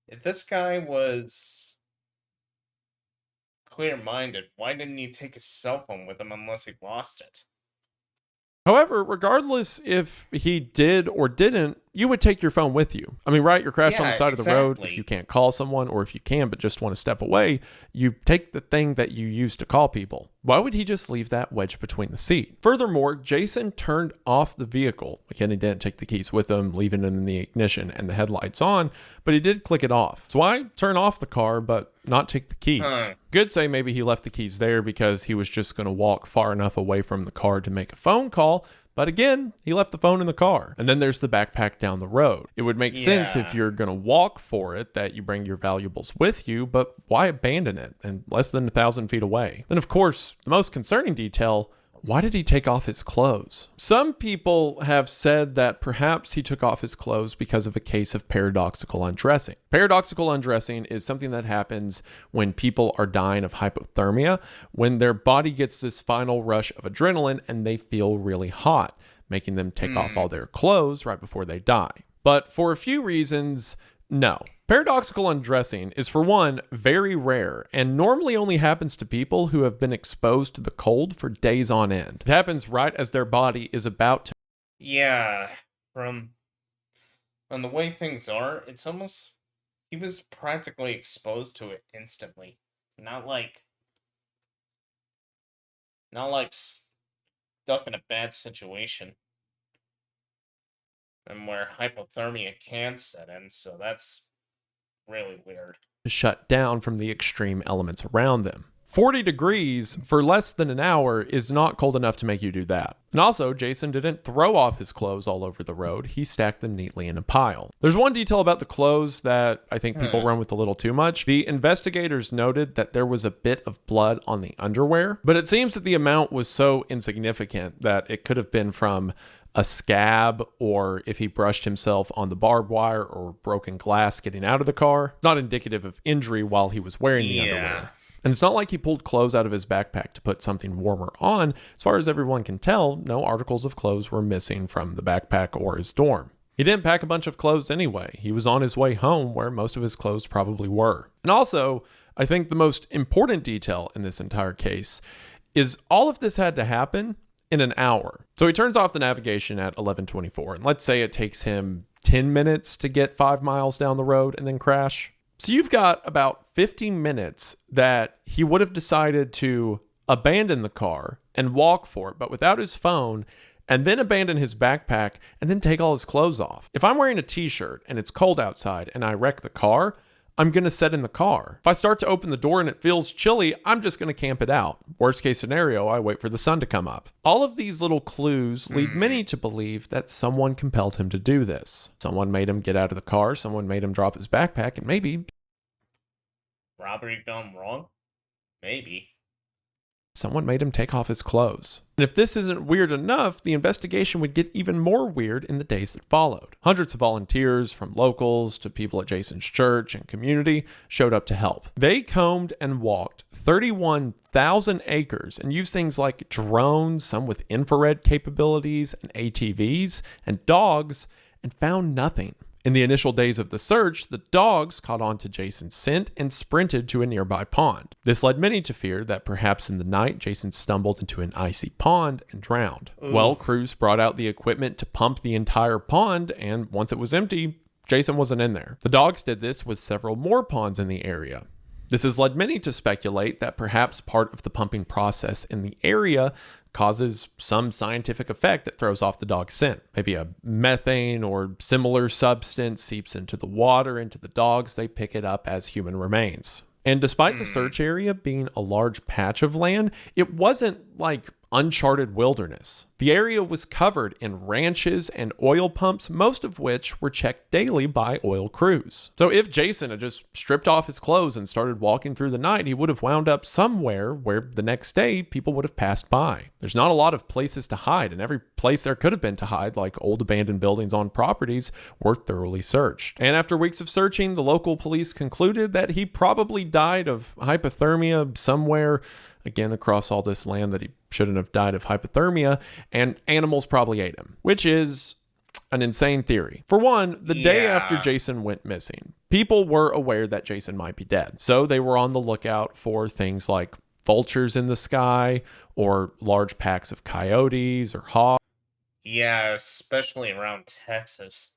if this guy was clear-minded, why didn't he take his cell phone with him unless he lost it? However, regardless if he did or didn't, you would take your phone with you. I mean, right? You're crashed on the Yeah, side of the road. If exactly. you can't call someone, or if you can but just want to step away, you take the thing that you use to call people. Why would he just leave that wedged between the seat? Furthermore, Jason turned off the vehicle. Again, he didn't take the keys with him, leaving them in the ignition and the headlights on, but he did click it off. So why turn off the car but not take the keys? Could say maybe he left the keys there because he was just going to walk far enough away from the car to make a phone call. But again, he left the phone in the car. And then there's the backpack down the road. It would make sense if Yeah. you're going to walk for it that you bring your valuables with you, but why abandon it and less than 1,000 feet away? Then, of course, the most concerning detail, why did he take off his clothes? Some people have said that perhaps he took off his clothes because of a case of paradoxical undressing. Paradoxical undressing is something that happens when people are dying of hypothermia, when their body gets this final rush of adrenaline and they feel really hot, making them take off all their clothes right before they die. But for a few reasons, no. Paradoxical undressing is, for one, very rare and normally only happens to people who have been exposed to the cold for days on end. It happens right as their body is about to. Yeah, from the way things are, it's almost he was practically exposed to it instantly. Not like stuck in a bad situation and where hypothermia can set in, so that's really weird. Shut down from the extreme elements around them. 40 degrees for less than an hour is not cold enough to make you do that. And also, Jason didn't throw off his clothes all over the road. He stacked them neatly in a pile. There's one detail about the clothes that I think people run with a little too much. The investigators noted that there was a bit of blood on the underwear, but it seems that the amount was so insignificant that it could have been from a scab, or if he brushed himself on the barbed wire or broken glass getting out of the car. Not indicative of injury while he was wearing the underwear. And it's not like he pulled clothes out of his backpack to put something warmer on. As far as everyone can tell, no articles of clothes were missing from the backpack or his dorm. He didn't pack a bunch of clothes anyway. He was on his way home where most of his clothes probably were. And also, I think the most important detail in this entire case is all of this had to happen in an hour. So he turns off the navigation at 11:24, and let's say it takes him 10 minutes to get 5 miles down the road and then crash. So you've got about 15 minutes that he would have decided to abandon the car and walk for it, but without his phone, and then abandon his backpack and then take all his clothes off. If I'm wearing a t-shirt and it's cold outside and I wreck the car, I'm going to sit in the car. If I start to open the door and it feels chilly, I'm just going to camp it out. Worst case scenario, I wait for the sun to come up. All of these little clues lead many to believe that someone compelled him to do this. Someone made him get out of the car, someone made him drop his backpack, and maybe Robbery gone wrong? Maybe. someone made him take off his clothes. And if this isn't weird enough, the investigation would get even more weird in the days that followed. Hundreds of volunteers, from locals to people at Jason's church and community, showed up to help. They combed and walked 31,000 acres and used things like drones, some with infrared capabilities, and ATVs, and dogs, and found nothing. In the initial days of the search, the dogs caught on to Jason's scent and sprinted to a nearby pond. This led many to fear that perhaps in the night, Jason stumbled into an icy pond and drowned. Well, crews brought out the equipment to pump the entire pond, and once it was empty, Jason wasn't in there. The dogs did this with several more ponds in the area. This has led many to speculate that perhaps part of the pumping process in the area causes some scientific effect that throws off the dog's scent. Maybe a methane or similar substance seeps into the water, into the dogs, they pick it up as human remains. And despite the search area being a large patch of land, it wasn't like uncharted wilderness. The area was covered in ranches and oil pumps, most of which were checked daily by oil crews. So if Jason had just stripped off his clothes and started walking through the night, he would have wound up somewhere where the next day people would have passed by. There's not a lot of places to hide, and every place there could have been to hide, like old abandoned buildings on properties, were thoroughly searched. And after weeks of searching, the local police concluded that he probably died of hypothermia somewhere, again, across all this land, that he shouldn't have died of hypothermia, and animals probably ate him, which is an insane theory. For one, the day after Jason went missing, people were aware that Jason might be dead. So they were on the lookout for things like vultures in the sky or large packs of coyotes or hogs. Yeah, especially around Texas.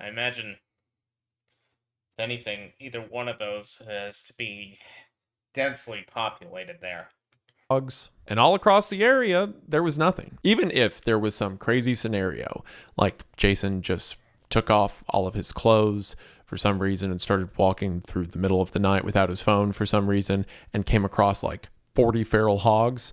I imagine, if anything, either one of those has to be densely populated there. And all across the area, there was nothing. Even if there was some crazy scenario, like Jason just took off all of his clothes for some reason and started walking through the middle of the night without his phone for some reason and came across like 40 feral hogs,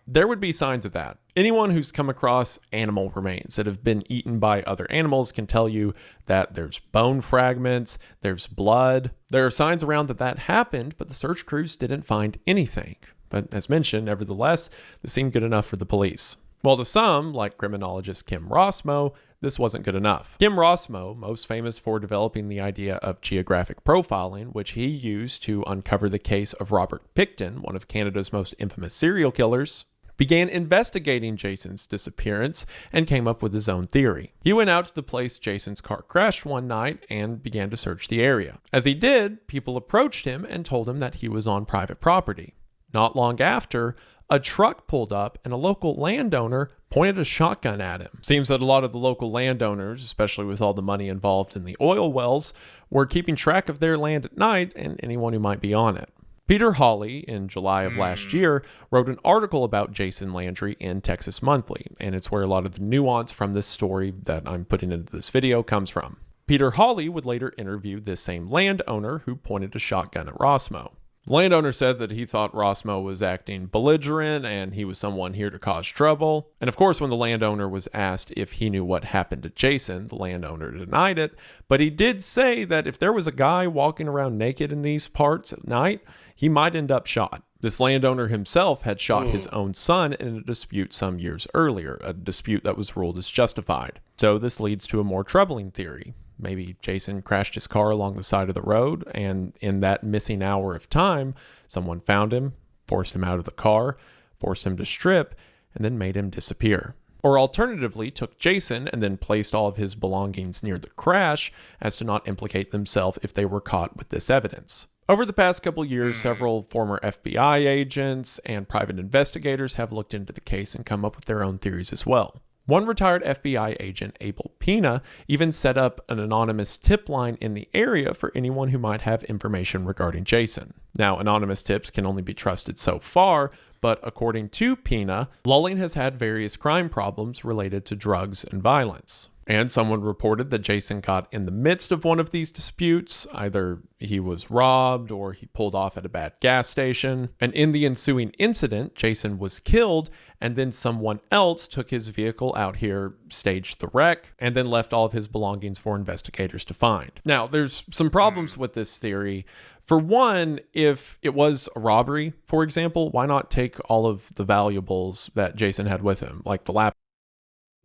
there would be signs of that. Anyone who's come across animal remains that have been eaten by other animals can tell you that there's bone fragments, there's blood. There are signs around that happened, but the search crews didn't find anything. But as mentioned, nevertheless, this seemed good enough for the police. Well, to some, like criminologist Kim Rossmo, this wasn't good enough. Kim Rossmo, most famous for developing the idea of geographic profiling, which he used to uncover the case of Robert Pickton, one of Canada's most infamous serial killers, began investigating Jason's disappearance and came up with his own theory. He went out to the place Jason's car crashed one night and began to search the area. As he did, people approached him and told him that he was on private property. Not long after, a truck pulled up and a local landowner pointed a shotgun at him. Seems that a lot of the local landowners, especially with all the money involved in the oil wells, were keeping track of their land at night and anyone who might be on it. Peter Hawley, in July of last year, wrote an article about Jason Landry in Texas Monthly, and it's where a lot of the nuance from this story that I'm putting into this video comes from. Peter Hawley would later interview this same landowner who pointed a shotgun at Rossmo. The landowner said that he thought Rossmo was acting belligerent and he was someone here to cause trouble. And of course, when the landowner was asked if he knew what happened to Jason, the landowner denied it, but he did say that if there was a guy walking around naked in these parts at night, he might end up shot. This landowner himself had shot his own son in a dispute some years earlier, a dispute that was ruled as justified. So this leads to a more troubling theory. Maybe Jason crashed his car along the side of the road, and in that missing hour of time, someone found him, forced him out of the car, forced him to strip, and then made him disappear. Or alternatively, took Jason and then placed all of his belongings near the crash as to not implicate themselves if they were caught with this evidence. Over the past couple years, several former FBI agents and private investigators have looked into the case and come up with their own theories as well. One retired FBI agent, Abel Pina, even set up an anonymous tip line in the area for anyone who might have information regarding Jason. Now, anonymous tips can only be trusted so far, but according to Pina, Lulling has had various crime problems related to drugs and violence. And someone reported that Jason got in the midst of one of these disputes. Either he was robbed or he pulled off at a bad gas station. And in the ensuing incident, Jason was killed, and then someone else took his vehicle out here, staged the wreck, and then left all of his belongings for investigators to find. Now, there's some problems with this theory. For one, if it was a robbery, for example, why not take all of the valuables that Jason had with him, like the laptop?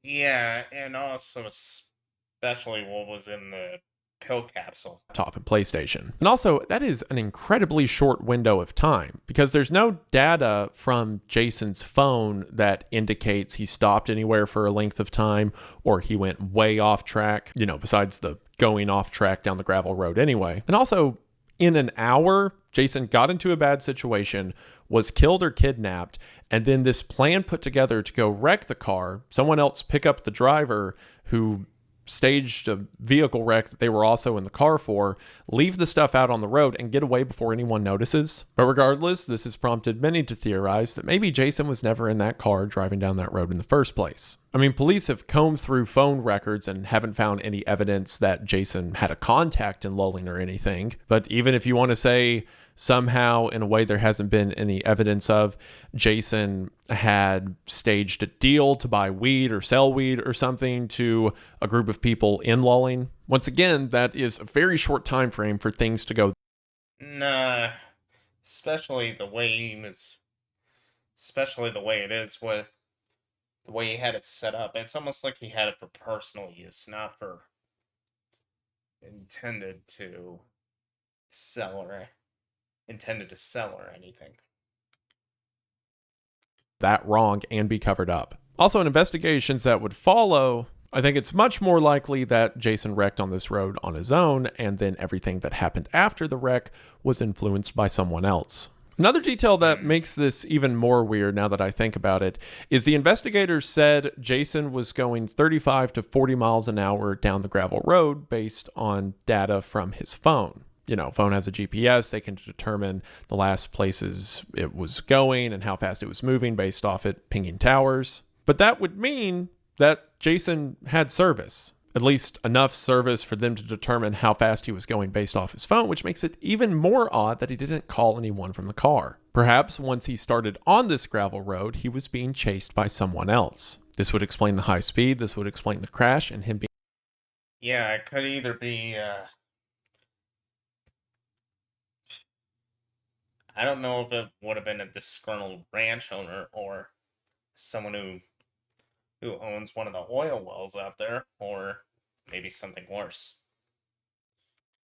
Yeah, and also especially what was in the pill capsule. And PlayStation. And also, that is an incredibly short window of time because there's no data from Jason's phone that indicates he stopped anywhere for a length of time or he went way off track, besides the going off track down the gravel road anyway. And also, in an hour, Jason got into a bad situation, was killed or kidnapped, and then this plan put together to go wreck the car, someone else pick up the driver who staged a vehicle wreck that they were also in the car for, leave the stuff out on the road, and get away before anyone notices. But regardless, this has prompted many to theorize that maybe Jason was never in that car driving down that road in the first place. I mean, police have combed through phone records and haven't found any evidence that Jason had a contact in Lulling or anything. But even if you want to say somehow, in a way there hasn't been any evidence of, Jason had staged a deal to buy weed or sell weed or something to a group of people in Lulling, once again, that is a very short time frame for things to go. Nah, especially the way it is with the way he had it set up. It's almost like he had it for personal use, not for intended to sell or anything. That wrong and be covered up. Also, in investigations that would follow, I think it's much more likely that Jason wrecked on this road on his own, and then everything that happened after the wreck was influenced by someone else. Another detail that makes this even more weird now that I think about it is the investigators said Jason was going 35 to 40 miles an hour down the gravel road based on data from his phone. Phone has a GPS. They can determine the last places it was going and how fast it was moving based off it pinging towers. But that would mean that Jason had service, at least enough service for them to determine how fast he was going based off his phone, which makes it even more odd that he didn't call anyone from the car. Perhaps once he started on this gravel road, he was being chased by someone else. This would explain the high speed, this would explain the crash, and him being... Yeah, it could either be, I don't know if it would have been a disgruntled ranch owner or someone who owns one of the oil wells out there, or maybe something worse.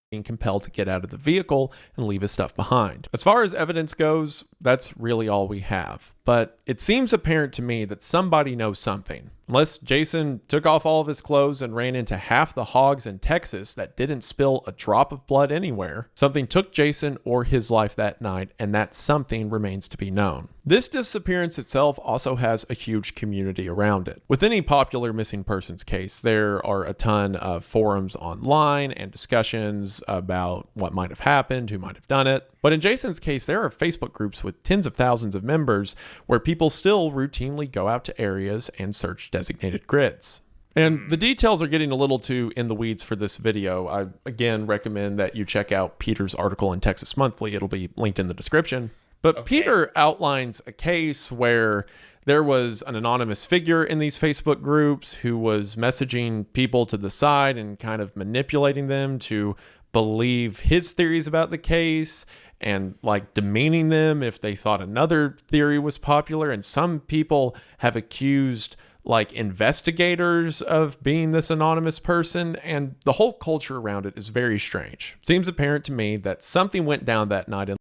Being compelled to get out of the vehicle and leave his stuff behind. As far as evidence goes, that's really all we have. But it seems apparent to me that somebody knows something. Unless Jason took off all of his clothes and ran into half the hogs in Texas that didn't spill a drop of blood anywhere, something took Jason or his life that night, and that something remains to be known. This disappearance itself also has a huge community around it. With any popular missing persons case, there are a ton of forums online and discussions about what might have happened, who might have done it. But in Jason's case, there are Facebook groups with tens of thousands of members where people still routinely go out to areas and search designated grids. And the details are getting a little too in the weeds for this video. I, again, recommend that you check out Peter's article in Texas Monthly. It'll be linked in the description. But okay. Peter outlines a case where there was an anonymous figure in these Facebook groups who was messaging people to the side and kind of manipulating them to believe his theories about the case and like demeaning them if they thought another theory was popular. And some people have accused like investigators of being this anonymous person, and the whole culture around it is very strange. Seems apparent to me that something went down that night.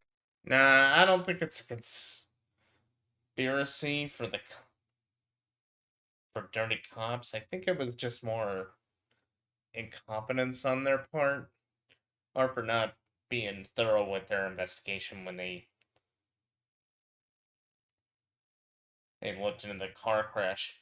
Nah, I don't think it's a conspiracy for dirty cops. I think it was just more incompetence on their part, or for not being thorough with their investigation when they looked into the car crash.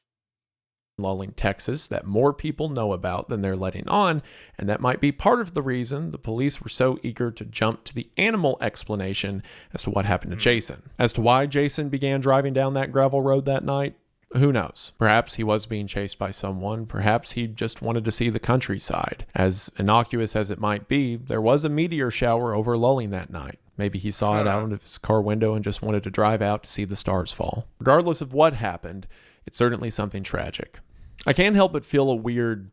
Lulling, Texas, that more people know about than they're letting on, and that might be part of the reason the police were so eager to jump to the animal explanation as to what happened to Jason. As to why Jason began driving down that gravel road that night, who knows? Perhaps he was being chased by someone. Perhaps he just wanted to see the countryside. As innocuous as it might be, there was a meteor shower over Lulling that night. Maybe he saw it out of his car window and just wanted to drive out to see the stars fall. Regardless of what happened, it's certainly something tragic. I can't help but feel a weird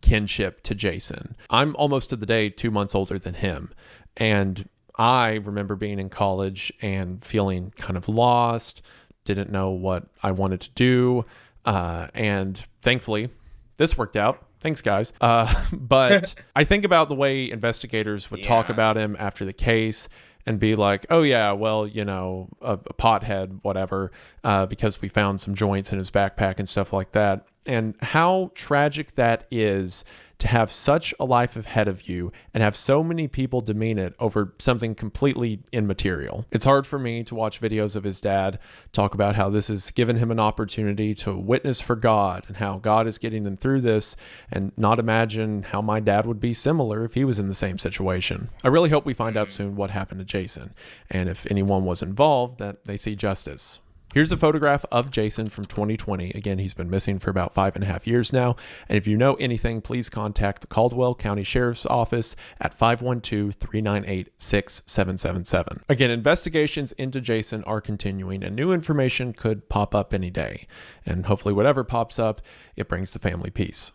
kinship to Jason. I'm almost to the day 2 months older than him. And I remember being in college and feeling kind of lost, didn't know what I wanted to do. And thankfully, this worked out. Thanks, guys. But I think about the way investigators would talk about him after the case and be like, oh, yeah, well, you know, a pothead, whatever, because we found some joints in his backpack and stuff like that. And how tragic that is to have such a life ahead of you and have so many people demean it over something completely immaterial. It's hard for me to watch videos of his dad talk about how this has given him an opportunity to witness for God and how God is getting them through this, and not imagine how my dad would be similar if he was in the same situation. I really hope we find out soon what happened to Jason, and if anyone was involved, that they see justice. Here's a photograph of Jason from 2020. Again, he's been missing for about 5.5 years now. And if you know anything, please contact the Caldwell County Sheriff's Office at 512-398-6777. Again, investigations into Jason are continuing, and new information could pop up any day. And hopefully whatever pops up, it brings the family peace.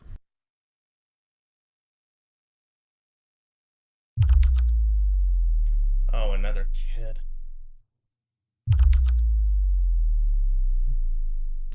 Oh, another kid.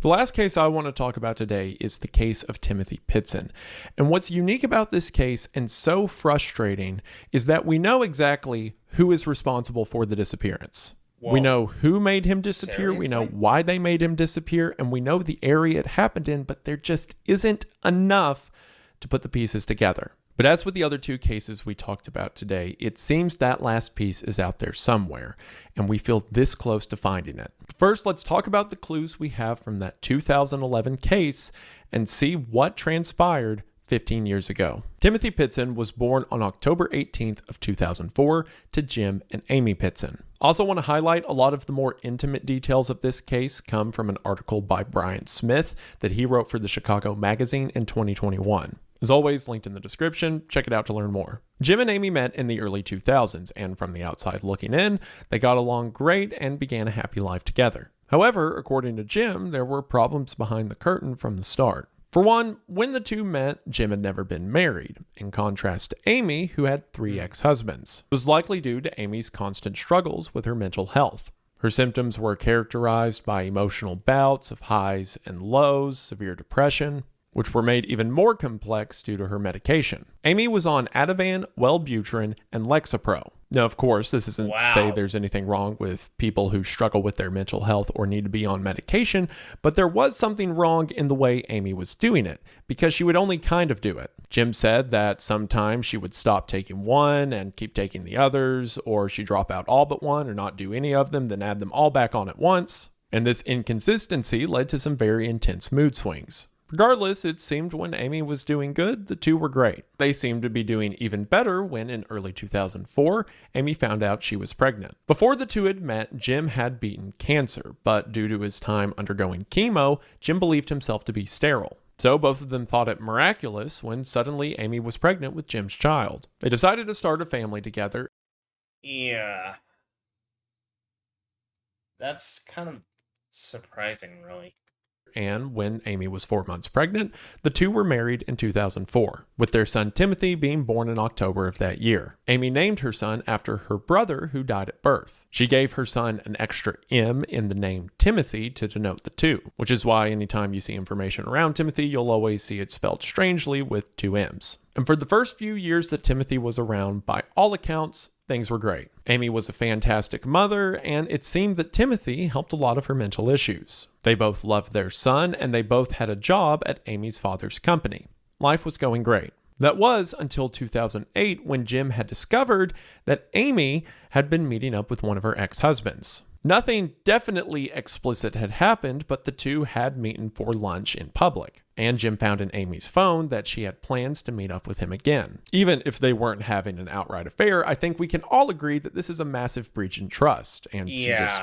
The last case I want to talk about today is the case of Timothy Pitson. And what's unique about this case and so frustrating is that we know exactly who is responsible for the disappearance. Whoa. We know who made him disappear. Seriously? We know why they made him disappear, and we know the area it happened in, but there just isn't enough to put the pieces together. But as with the other two cases we talked about today, it seems that last piece is out there somewhere, and we feel this close to finding it. First, let's talk about the clues we have from that 2011 case and see what transpired 15 years ago. Timothy Pitson was born on October 18th of 2004 to Jim and Amy Pitson. Also want to highlight a lot of the more intimate details of this case come from an article by Brian Smith that he wrote for the Chicago Magazine in 2021. As always, linked in the description, check it out to learn more. Jim and Amy met in the early 2000s, and from the outside looking in, they got along great and began a happy life together. However, according to Jim, there were problems behind the curtain from the start. For one, when the two met, Jim had never been married, in contrast to Amy, who had 3 ex-husbands. It was likely due to Amy's constant struggles with her mental health. Her symptoms were characterized by emotional bouts of highs and lows, severe depression, which were made even more complex due to her medication. Amy was on Ativan, Wellbutrin, and Lexapro. Now, of course, this isn't to say there's anything wrong with people who struggle with their mental health or need to be on medication, but there was something wrong in the way Amy was doing it, because she would only kind of do it. Jim said that sometimes she would stop taking one and keep taking the others, or she'd drop out all but one or not do any of them, then add them all back on at once. And this inconsistency led to some very intense mood swings. Regardless, it seemed when Amy was doing good, the two were great. They seemed to be doing even better when, in early 2004, Amy found out she was pregnant. Before the two had met, Jim had beaten cancer, but due to his time undergoing chemo, Jim believed himself to be sterile. So both of them thought it miraculous when suddenly Amy was pregnant with Jim's child. They decided to start a family together. Yeah. That's kind of surprising, really. And when Amy was 4 months pregnant, the two were married in 2004, with their son Timothy being born in October of that year. Amy named her son after her brother who died at birth. She gave her son an extra M in the name Timothy to denote the two, which is why anytime you see information around Timothy, you'll always see it spelled strangely with 2 M's. And for the first few years that Timothy was around, by all accounts, things were great. Amy was a fantastic mother, and it seemed that Timothy helped a lot of her mental issues. They both loved their son, and they both had a job at Amy's father's company. Life was going great. That was until 2008 when Jim had discovered that Amy had been meeting up with one of her ex-husbands. Nothing definitely explicit had happened, but the two had meeting for lunch in public. And Jim found in Amy's phone that she had plans to meet up with him again. Even if they weren't having an outright affair, I think we can all agree that this is a massive breach in trust, and she just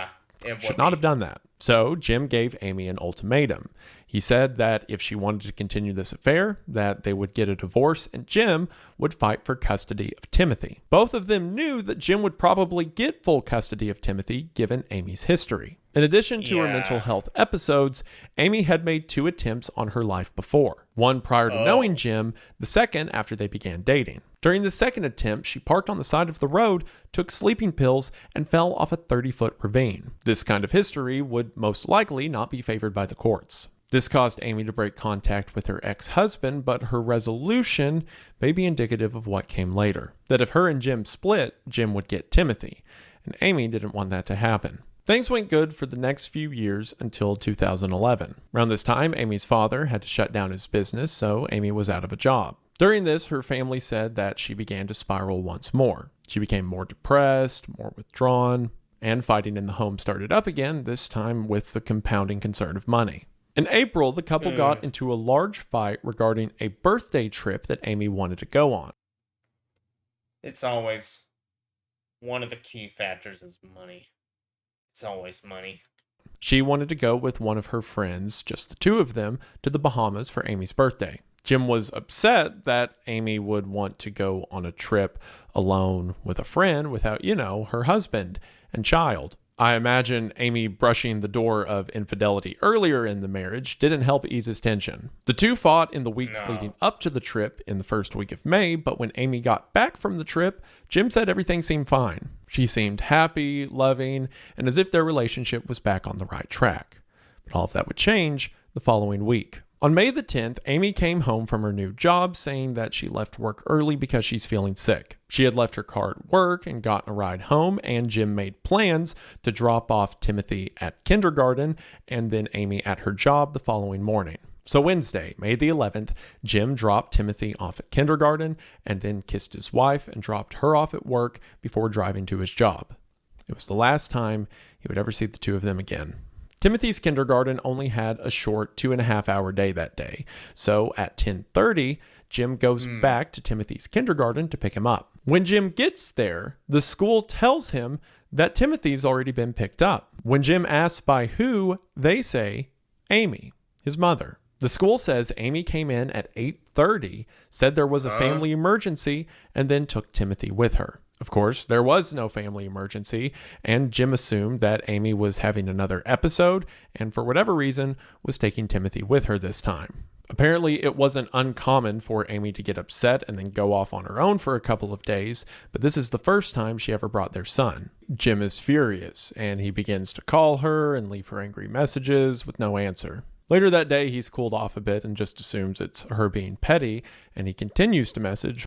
should not have done that. So Jim gave Amy an ultimatum. He said that if she wanted to continue this affair, that they would get a divorce and Jim would fight for custody of Timothy. Both of them knew that Jim would probably get full custody of Timothy given Amy's history. In addition to her mental health episodes, Amy had made 2 attempts on her life before. One prior to knowing Jim, the second after they began dating. During the second attempt, she parked on the side of the road, took sleeping pills, and fell off a 30-foot ravine. This kind of history would most likely not be favored by the courts. This caused Amy to break contact with her ex-husband, but her resolution may be indicative of what came later. That if her and Jim split, Jim would get Timothy, and Amy didn't want that to happen. Things went good for the next few years until 2011. Around this time, Amy's father had to shut down his business, so Amy was out of a job. During this, her family said that she began to spiral once more. She became more depressed, more withdrawn, and fighting in the home started up again, this time with the compounding concern of money. In April, the couple got into a large fight regarding a birthday trip that Amy wanted to go on. It's always one of the key factors is money. It's always money. She wanted to go with one of her friends, just the two of them, to the Bahamas for Amy's birthday. Jim was upset that Amy would want to go on a trip alone with a friend without, her husband and child. I imagine Amy brushing the door of infidelity earlier in the marriage didn't help ease his tension. The two fought in the weeks leading up to the trip in the first week of May, but when Amy got back from the trip, Jim said everything seemed fine. She seemed happy, loving, and as if their relationship was back on the right track. But all of that would change the following week. On May the 10th, Amy came home from her new job saying that she left work early because she's feeling sick. She had left her car at work and gotten a ride home, and Jim made plans to drop off Timothy at kindergarten and then Amy at her job the following morning. So Wednesday, May the 11th, Jim dropped Timothy off at kindergarten and then kissed his wife and dropped her off at work before driving to his job. It was the last time he would ever see the two of them again. Timothy's kindergarten only had a short 2.5-hour day that day, so at 10:30, Jim goes back to Timothy's kindergarten to pick him up. When Jim gets there, the school tells him that Timothy's already been picked up. When Jim asks by who, they say Amy, his mother. The school says Amy came in at 8:30, said there was a family emergency, and then took Timothy with her. Of course, there was no family emergency, and Jim assumed that Amy was having another episode and for whatever reason was taking Timothy with her this time. Apparently, it wasn't uncommon for Amy to get upset and then go off on her own for a couple of days, but this is the first time she ever brought their son. Jim is furious, and he begins to call her and leave her angry messages with no answer. Later that day, he's cooled off a bit and just assumes it's her being petty, and he continues to message.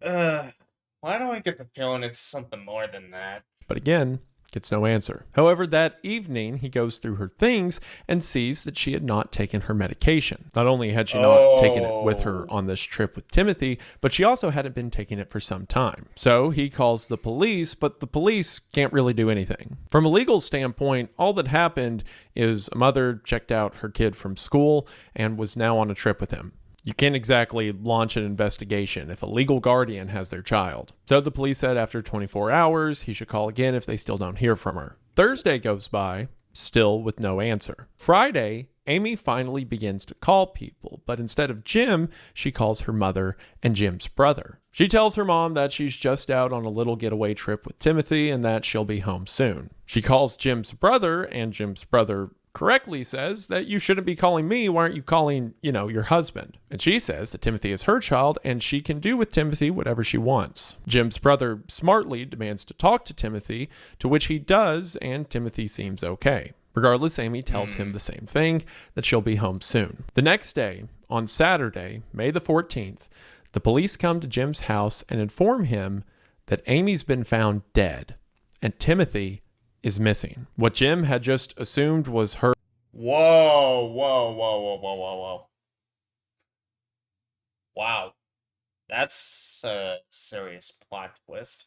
Why do I get the feeling it's something more than that? But again, gets no answer. However, that evening, he goes through her things and sees that she had not taken her medication. Not only had she not taken it with her on this trip with Timothy, but she also hadn't been taking it for some time. So he calls the police, but the police can't really do anything. From a legal standpoint, all that happened is a mother checked out her kid from school and was now on a trip with him. You can't exactly launch an investigation if a legal guardian has their child. So the police said after 24 hours, he should call again if they still don't hear from her. Thursday goes by, still with no answer. Friday, Amy finally begins to call people, but instead of Jim, she calls her mother and Jim's brother. She tells her mom that she's just out on a little getaway trip with Timothy and that she'll be home soon. She calls Jim's brother, and Jim's brother correctly says that you shouldn't be calling me. Why aren't you calling, your husband? And she says that Timothy is her child and she can do with Timothy whatever she wants. Jim's brother smartly demands to talk to Timothy, to which he does, and Timothy seems okay. Regardless, Amy tells him the same thing, that she'll be home soon. The next day, on Saturday, May the 14th, the police come to Jim's house and inform him that Amy's been found dead and Timothy is missing. What Jim had just assumed was her. Whoa. Wow. That's a serious plot twist.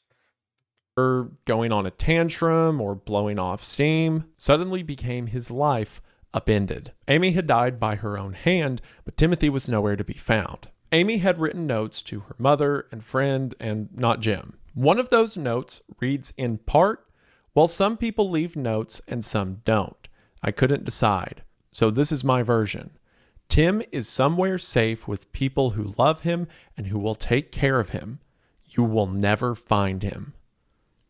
Her going on a tantrum or blowing off steam suddenly became his life upended. Amy had died by her own hand, but Timothy was nowhere to be found. Amy had written notes to her mother and friend, and not Jim. One of those notes reads in part, "Well, some people leave notes and some don't. I couldn't decide. So this is my version. Tim is somewhere safe with people who love him and who will take care of him. You will never find him.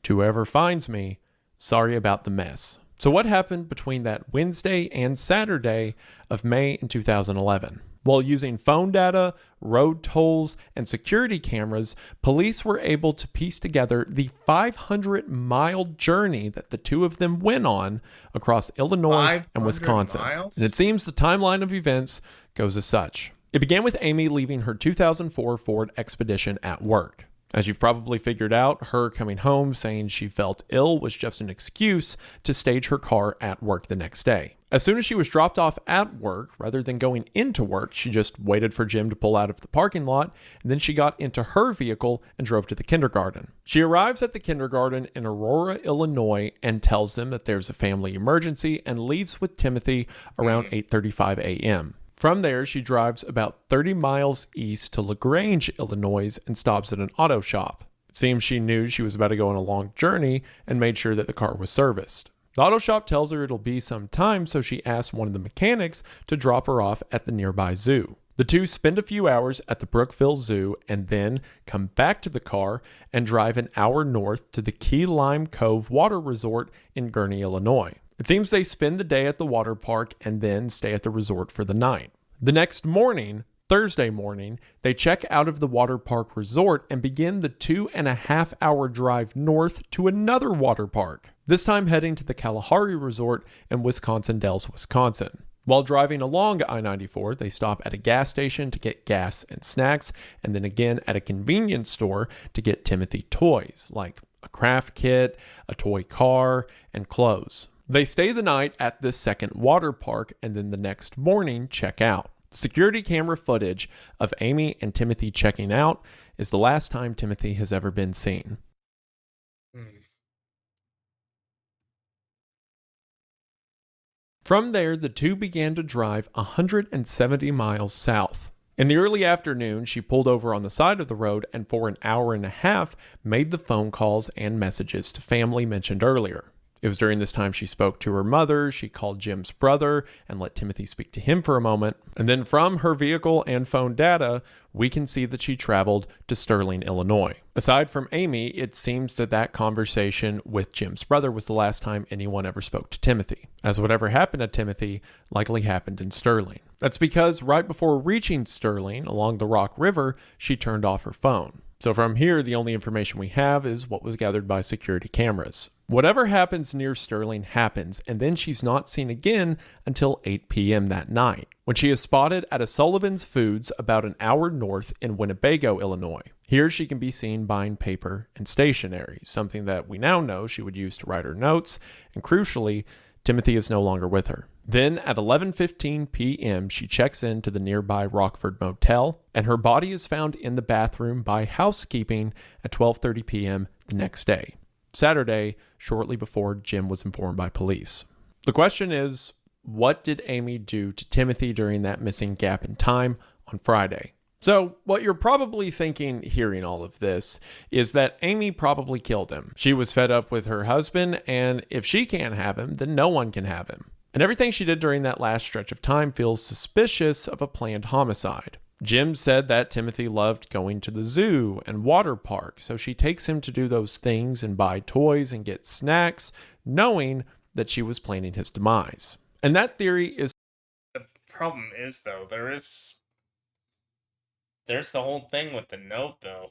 To whoever finds me, sorry about the mess." So what happened between that Wednesday and Saturday of May in 2011? While using phone data, road tolls, and security cameras, police were able to piece together the 500-mile journey that the two of them went on across Illinois and Wisconsin. Miles? And it seems the timeline of events goes as such. It began with Amy leaving her 2004 Ford Expedition at work. As you've probably figured out, her coming home saying she felt ill was just an excuse to stage her car at work the next day. As soon as she was dropped off at work, rather than going into work, she just waited for Jim to pull out of the parking lot, and then she got into her vehicle and drove to the kindergarten. She arrives at the kindergarten in Aurora, Illinois, and tells them that there's a family emergency and leaves with Timothy around 8:35 a.m. From there, she drives about 30 miles east to LaGrange, Illinois, and stops at an auto shop. It seems she knew she was about to go on a long journey and made sure that the car was serviced. The auto shop tells her it'll be some time, so she asks one of the mechanics to drop her off at the nearby zoo. The two spend a few hours at the Brookville Zoo and then come back to the car and drive an hour north to the Key Lime Cove Water Resort in Gurnee, Illinois. It seems they spend the day at the water park and then stay at the resort for the night. The next morning, Thursday morning, they check out of the water park resort and begin the 2.5-hour drive north to another water park, this time heading to the Kalahari Resort in Wisconsin Dells, Wisconsin. While driving along I-94, they stop at a gas station to get gas and snacks, and then again at a convenience store to get Timothy toys, like a craft kit, a toy car, and clothes. They stay the night at this second water park and then the next morning check out. Security camera footage of Amy and Timothy checking out is the last time Timothy has ever been seen. From there, the two began to drive 170 miles south. In the early afternoon, she pulled over on the side of the road and for an hour and a half made the phone calls and messages to family mentioned earlier. It was during this time she spoke to her mother, she called Jim's brother and let Timothy speak to him for a moment. And then from her vehicle and phone data, we can see that she traveled to Sterling, Illinois. Aside from Amy, it seems that that conversation with Jim's brother was the last time anyone ever spoke to Timothy, as whatever happened to Timothy likely happened in Sterling. That's because right before reaching Sterling along the Rock River, she turned off her phone. So from here, the only information we have is what was gathered by security cameras. Whatever happens near Sterling happens, and then she's not seen again until 8 p.m. that night, when she is spotted at a Sullivan's Foods about an hour north in Winnebago, Illinois. Here she can be seen buying paper and stationery, something that we now know she would use to write her notes, and crucially, Timothy is no longer with her. Then at 11:15 p.m., she checks into the nearby Rockford Motel, and her body is found in the bathroom by housekeeping at 12:30 p.m. the next day, Saturday, shortly before Jim was informed by police. The question is, what did Amy do to Timothy during that missing gap in time on Friday? So, what you're probably thinking hearing all of this is that Amy probably killed him. She was fed up with her husband, and if she can't have him, then no one can have him. And everything she did during that last stretch of time feels suspicious of a planned homicide. Jim said that Timothy loved going to the zoo and water park, so she takes him to do those things and buy toys and get snacks, knowing that she was planning his demise. And that theory is... The problem is, though, there's the whole thing with the note, though.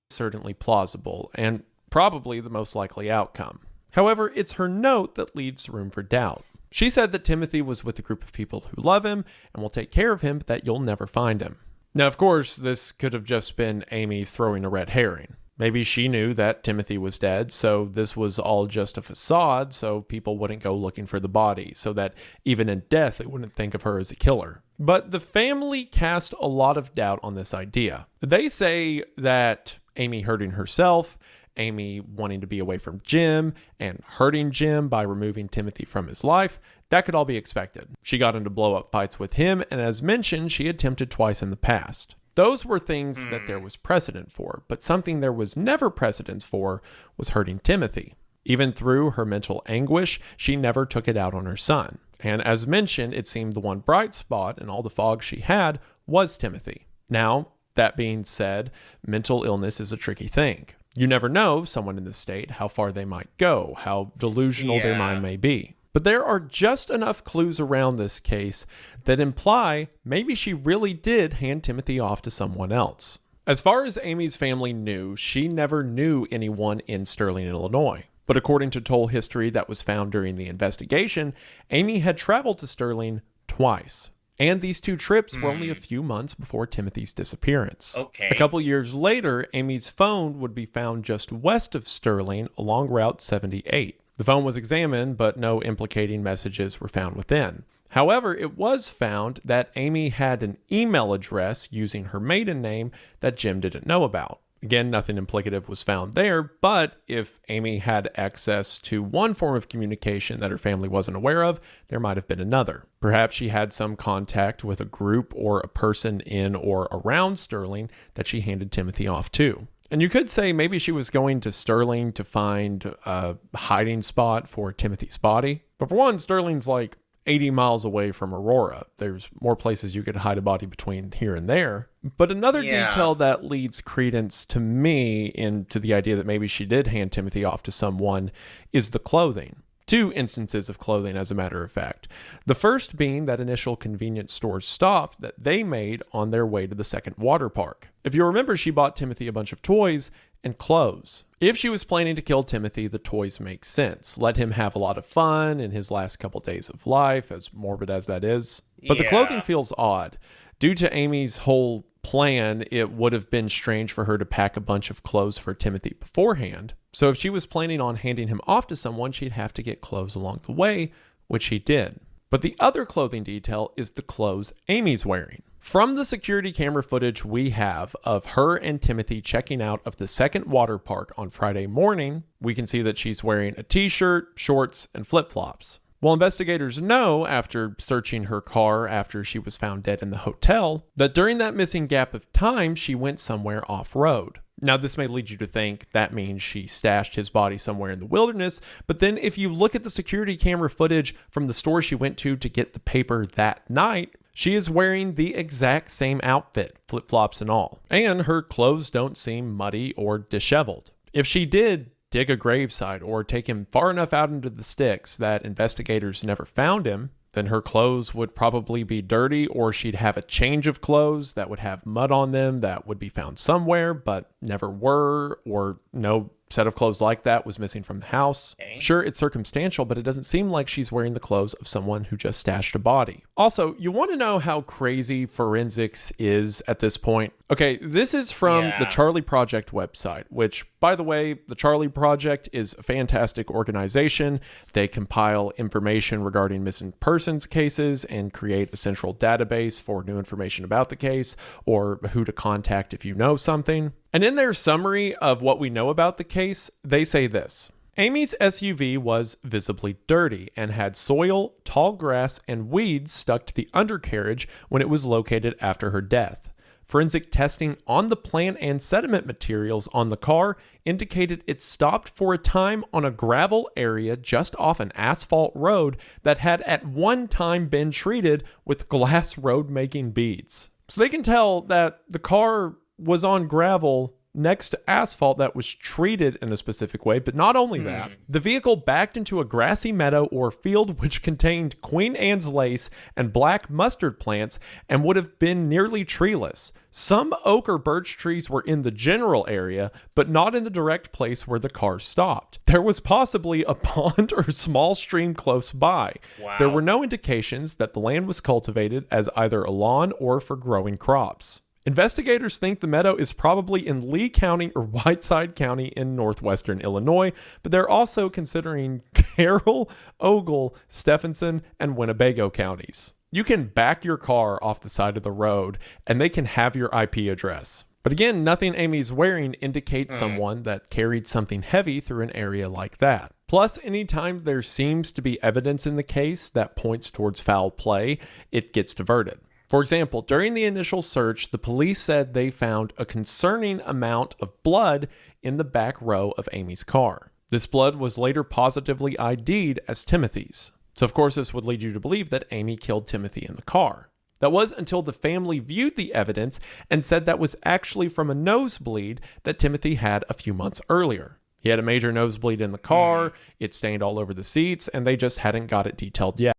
Certainly plausible, and probably the most likely outcome. However, it's her note that leaves room for doubt. She said that Timothy was with a group of people who love him and will take care of him, but that you'll never find him. Now, of course, this could have just been Amy throwing a red herring. Maybe she knew that Timothy was dead, so this was all just a facade, so people wouldn't go looking for the body, so that even in death, they wouldn't think of her as a killer. But the family cast a lot of doubt on this idea. They say that Amy hurting herself Amy wanting to be away from Jim and hurting Jim by removing Timothy from his life. That could all be expected. She got into blow-up fights with him, and as mentioned, she attempted twice in the past. Those were things that there was precedent for, but something there was never precedence for was hurting Timothy. Even through her mental anguish, she never took it out on her son. And as mentioned, it seemed the one bright spot in all the fog she had was Timothy. Now, that being said, mental illness is a tricky thing. You never know someone in this state, how far they might go, how delusional their mind may be. But there are just enough clues around this case that imply maybe she really did hand Timothy off to someone else. As far as Amy's family knew, she never knew anyone in Sterling, Illinois. But according to toll history that was found during the investigation, Amy had traveled to Sterling twice. And these two trips were only a few months before Timothy's disappearance. Okay. A couple years later, Amy's phone would be found just west of Sterling along Route 78. The phone was examined, but no implicating messages were found within. However, it was found that Amy had an email address using her maiden name that Jim didn't know about. Again, nothing implicative was found there, but if Amy had access to one form of communication that her family wasn't aware of, there might have been another. Perhaps she had some contact with a group or a person in or around Sterling that she handed Timothy off to. And you could say maybe she was going to Sterling to find a hiding spot for Timothy's body. But for one, Sterling's like 80 miles away from Aurora. There's more places you could hide a body between here and there. But another detail that leads credence to me into the idea that maybe she did hand Timothy off to someone is the clothing. Two instances of clothing, as a matter of fact. The first being that initial convenience store stop that they made on their way to the second water park. If you remember, she bought Timothy a bunch of toys and clothes. If she was planning to kill Timothy, the toys make sense. Let him have a lot of fun in his last couple days of life, as morbid as that is. But the clothing feels odd. Due to Amy's whole plan, it would have been strange for her to pack a bunch of clothes for Timothy beforehand. So if she was planning on handing him off to someone, she'd have to get clothes along the way, which he did. But the other clothing detail is the clothes Amy's wearing. From the security camera footage we have of her and Timothy checking out of the second water park on Friday morning, we can see that she's wearing a t-shirt, shorts, and flip-flops. Well, investigators know, after searching her car after she was found dead in the hotel, that during that missing gap of time, she went somewhere off-road. Now, this may lead you to think that means she stashed his body somewhere in the wilderness, but then if you look at the security camera footage from the store she went to get the paper that night, she is wearing the exact same outfit, flip-flops and all. And her clothes don't seem muddy or disheveled. If she did dig a gravesite or take him far enough out into the sticks that investigators never found him, then her clothes would probably be dirty, or she'd have a change of clothes that would have mud on them that would be found somewhere but never were, or no set of clothes like that was missing from the house. Okay. Sure, it's circumstantial, but it doesn't seem like she's wearing the clothes of someone who just stashed a body. Also, you want to know how crazy forensics is at this point? Okay, this is from the Charlie Project website, which, by the way, the Charlie Project is a fantastic organization. They compile information regarding missing persons cases and create a central database for new information about the case or who to contact if you know something. And in their summary of what we know about the case, they say this: Amy's SUV was visibly dirty and had soil, tall grass, and weeds stuck to the undercarriage when it was located after her death. Forensic testing on the plant and sediment materials on the car indicated it stopped for a time on a gravel area just off an asphalt road that had at one time been treated with glass road-making beads. So they can tell that the car was on gravel next to asphalt that was treated in a specific way. But not only that, the vehicle backed into a grassy meadow or field which contained Queen Anne's lace and black mustard plants and would have been nearly treeless. Some oak or birch trees were in the general area, but not in the direct place where the car stopped. There was possibly a pond or small stream close by. Wow. There were no indications that the land was cultivated as either a lawn or for growing crops. Investigators think the meadow is probably in Lee County or Whiteside County in northwestern Illinois, but they're also considering Carroll, Ogle, Stephenson, and Winnebago counties. You can back your car off the side of the road, and they can have your IP address. But again, nothing Amy's wearing indicates Hmm. someone that carried something heavy through an area like that. Plus, anytime there seems to be evidence in the case that points towards foul play, it gets diverted. For example, during the initial search, the police said they found a concerning amount of blood in the back row of Amy's car. This blood was later positively ID'd as Timothy's. So of course this would lead you to believe that Amy killed Timothy in the car. That was until the family viewed the evidence and said that was actually from a nosebleed that Timothy had a few months earlier. He had a major nosebleed in the car, it stained all over the seats, and they just hadn't got it detailed yet.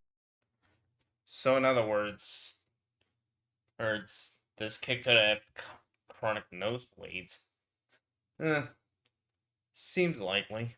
So in other words, this kid could have chronic nosebleeds. Seems likely.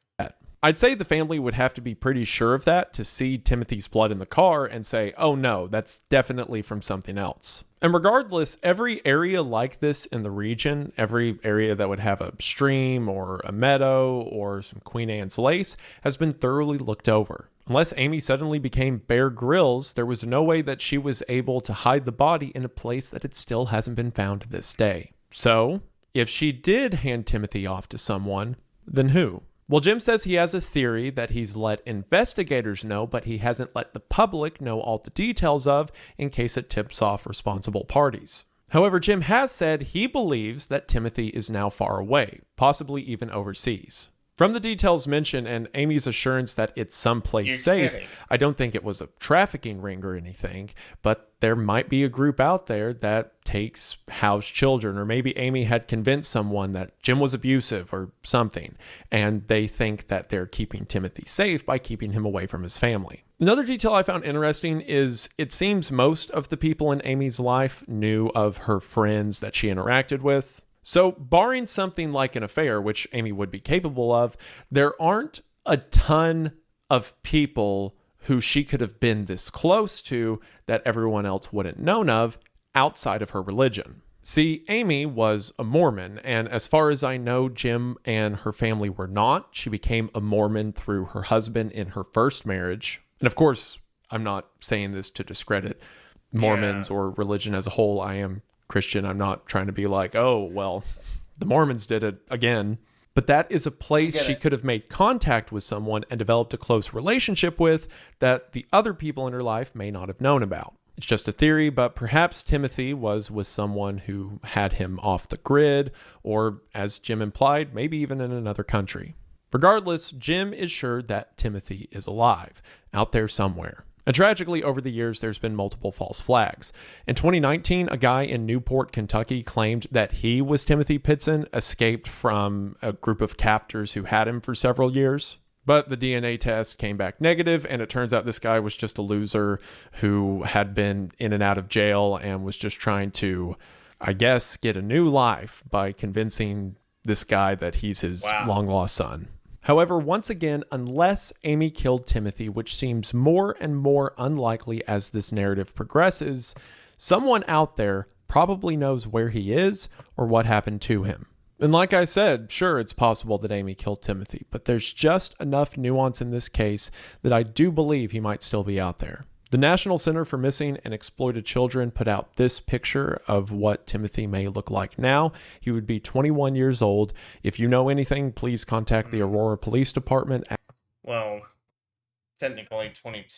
I'd say the family would have to be pretty sure of that to see Timothy's blood in the car and say, oh no, that's definitely from something else. And regardless, every area like this in the region, every area that would have a stream or a meadow or some Queen Anne's lace, has been thoroughly looked over. Unless Amy suddenly became Bear Grylls, there was no way that she was able to hide the body in a place that it still hasn't been found to this day. So, if she did hand Timothy off to someone, then who? Well, Jim says he has a theory that he's let investigators know, but he hasn't let the public know all the details of in case it tips off responsible parties. However, Jim has said he believes that Timothy is now far away, possibly even overseas. From the details mentioned and Amy's assurance that it's someplace You're safe, kidding. I don't think it was a trafficking ring or anything, but there might be a group out there that takes house children, or maybe Amy had convinced someone that Jim was abusive or something, and they think that they're keeping Timothy safe by keeping him away from his family. Another detail I found interesting is it seems most of the people in Amy's life knew of her friends that she interacted with. So, barring something like an affair, which Amy would be capable of, there aren't a ton of people who she could have been this close to that everyone else wouldn't known of outside of her religion. See, Amy was a Mormon, and as far as I know, Jim and her family were not. She became a Mormon through her husband in her first marriage. And of course, I'm not saying this to discredit Mormons or religion as a whole. I am Christian. I'm not trying to be like, oh, well, the Mormons did it again. But that is a place she could have made contact with someone and developed a close relationship with that the other people in her life may not have known about. It's just a theory, but perhaps Timothy was with someone who had him off the grid, or as Jim implied, maybe even in another country. Regardless, Jim is sure that Timothy is alive, out there somewhere. And tragically, over the years, there's been multiple false flags. In 2019, a guy in Newport, Kentucky claimed that he was Timothy Pitson, escaped from a group of captors who had him for several years. But the DNA test came back negative, and it turns out this guy was just a loser who had been in and out of jail and was just trying to, I guess, get a new life by convincing this guy that he's his long-lost son. However, once again, unless Amy killed Timothy, which seems more and more unlikely as this narrative progresses, someone out there probably knows where he is or what happened to him. And like I said, sure, it's possible that Amy killed Timothy, but there's just enough nuance in this case that I do believe he might still be out there. The National Center for Missing and Exploited Children put out this picture of what Timothy may look like now. He would be 21 years old. If you know anything, please contact the Aurora Police Department. Well, technically 22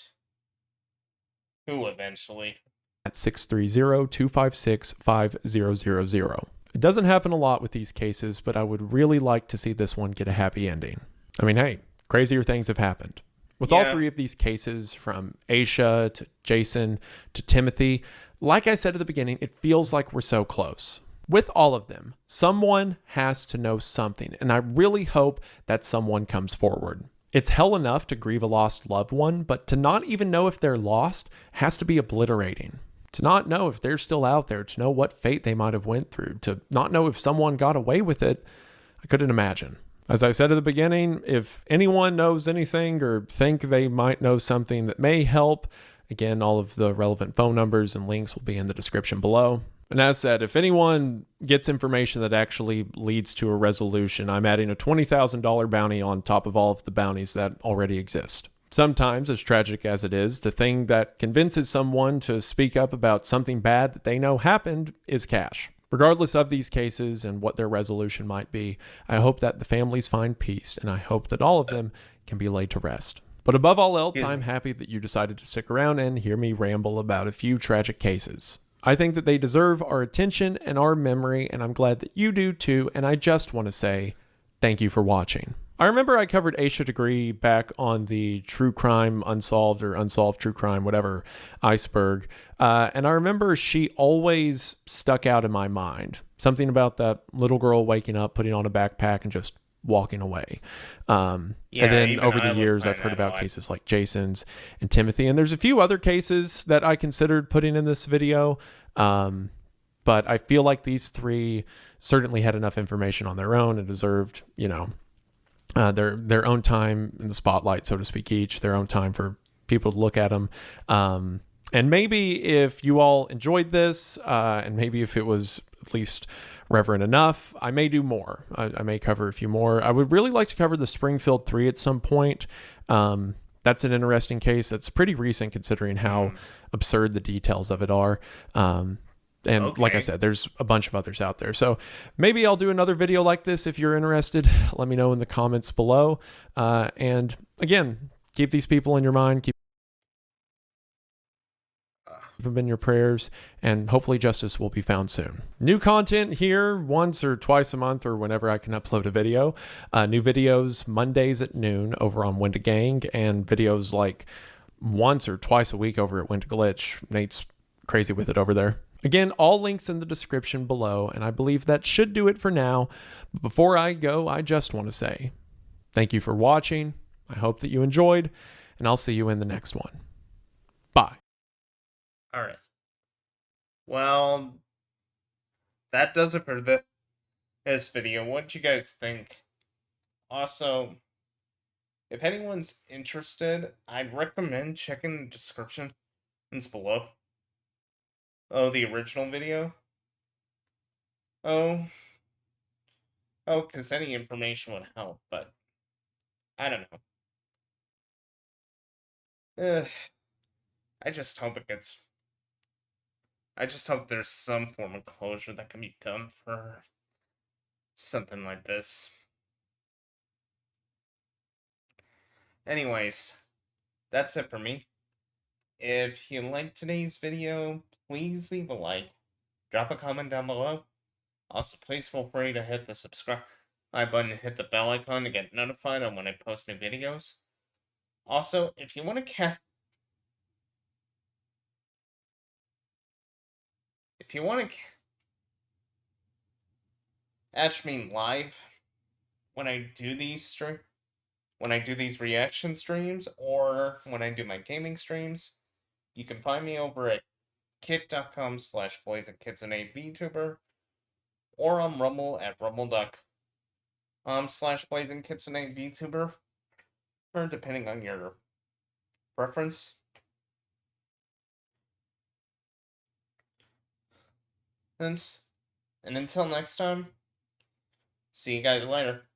eventually. At 630-256-5000. It doesn't happen a lot with these cases, but I would really like to see this one get a happy ending. I mean, hey, crazier things have happened. With all three of these cases, from Aisha to Jason to Timothy, like I said at the beginning, it feels like we're so close. With all of them, someone has to know something, and I really hope that someone comes forward. It's hell enough to grieve a lost loved one, but to not even know if they're lost has to be obliterating. To not know if they're still out there, to know what fate they might have went through, to not know if someone got away with it, I couldn't imagine. As I said at the beginning, if anyone knows anything or think they might know something that may help, again, all of the relevant phone numbers and links will be in the description below. And as said, if anyone gets information that actually leads to a resolution, I'm adding a $20,000 bounty on top of all of the bounties that already exist. Sometimes, as tragic as it is, the thing that convinces someone to speak up about something bad that they know happened is cash. Regardless of these cases and what their resolution might be, I hope that the families find peace, and I hope that all of them can be laid to rest. But above all else, I'm happy that you decided to stick around and hear me ramble about a few tragic cases. I think that they deserve our attention and our memory, and I'm glad that you do too, and I just want to say thank you for watching. I remember I covered Aisha Degree back on the True Crime Unsolved or Unsolved True Crime, whatever, iceberg. And I remember she always stuck out in my mind. Something about that little girl waking up, putting on a backpack, and just walking away. And then over the years, I've heard about cases like Jason's and Timothy. And there's a few other cases that I considered putting in this video. But I feel like these three certainly had enough information on their own and deserved, their own time in the spotlight, so to speak, each their own time for people to look at them. And maybe if you all enjoyed this, and maybe if it was at least reverent enough, I may do more. I may cover a few more. I would really like to cover the Springfield 3 at some point. That's an interesting case. That's pretty recent considering how absurd the details of it are. And like I said, there's a bunch of others out there. So maybe I'll do another video like this if you're interested. Let me know in the comments below. And again, keep these people in your mind. Keep them in your prayers. And hopefully justice will be found soon. New content here once or twice a month or whenever I can upload a video. New videos Mondays at noon over on Winda Gang. And videos like once or twice a week over at Winda Glitch. Nate's crazy with it over there. Again, all links in the description below, and I believe that should do it for now. But before I go, I just want to say thank you for watching. I hope that you enjoyed, and I'll see you in the next one. Bye. All right. Well, that does it for this video. What do you guys think? Also, if anyone's interested, I'd recommend checking the descriptions below. Oh, the original video? Oh, because any information would help, but I don't know. I just hope there's some form of closure that can be done for something like this. Anyways, that's it for me. If you liked today's video, please leave a like, drop a comment down below. Also, please feel free to hit the subscribe button and hit the bell icon to get notified on when I post new videos. Also, if you want to catch me live when I do these reaction streams, or when I do my gaming streams, you can find me over at kick.com/BlazingKitsune or on Rumble at rumble.com/BlazingKitsune, or depending on your preference. And until next time, see you guys later.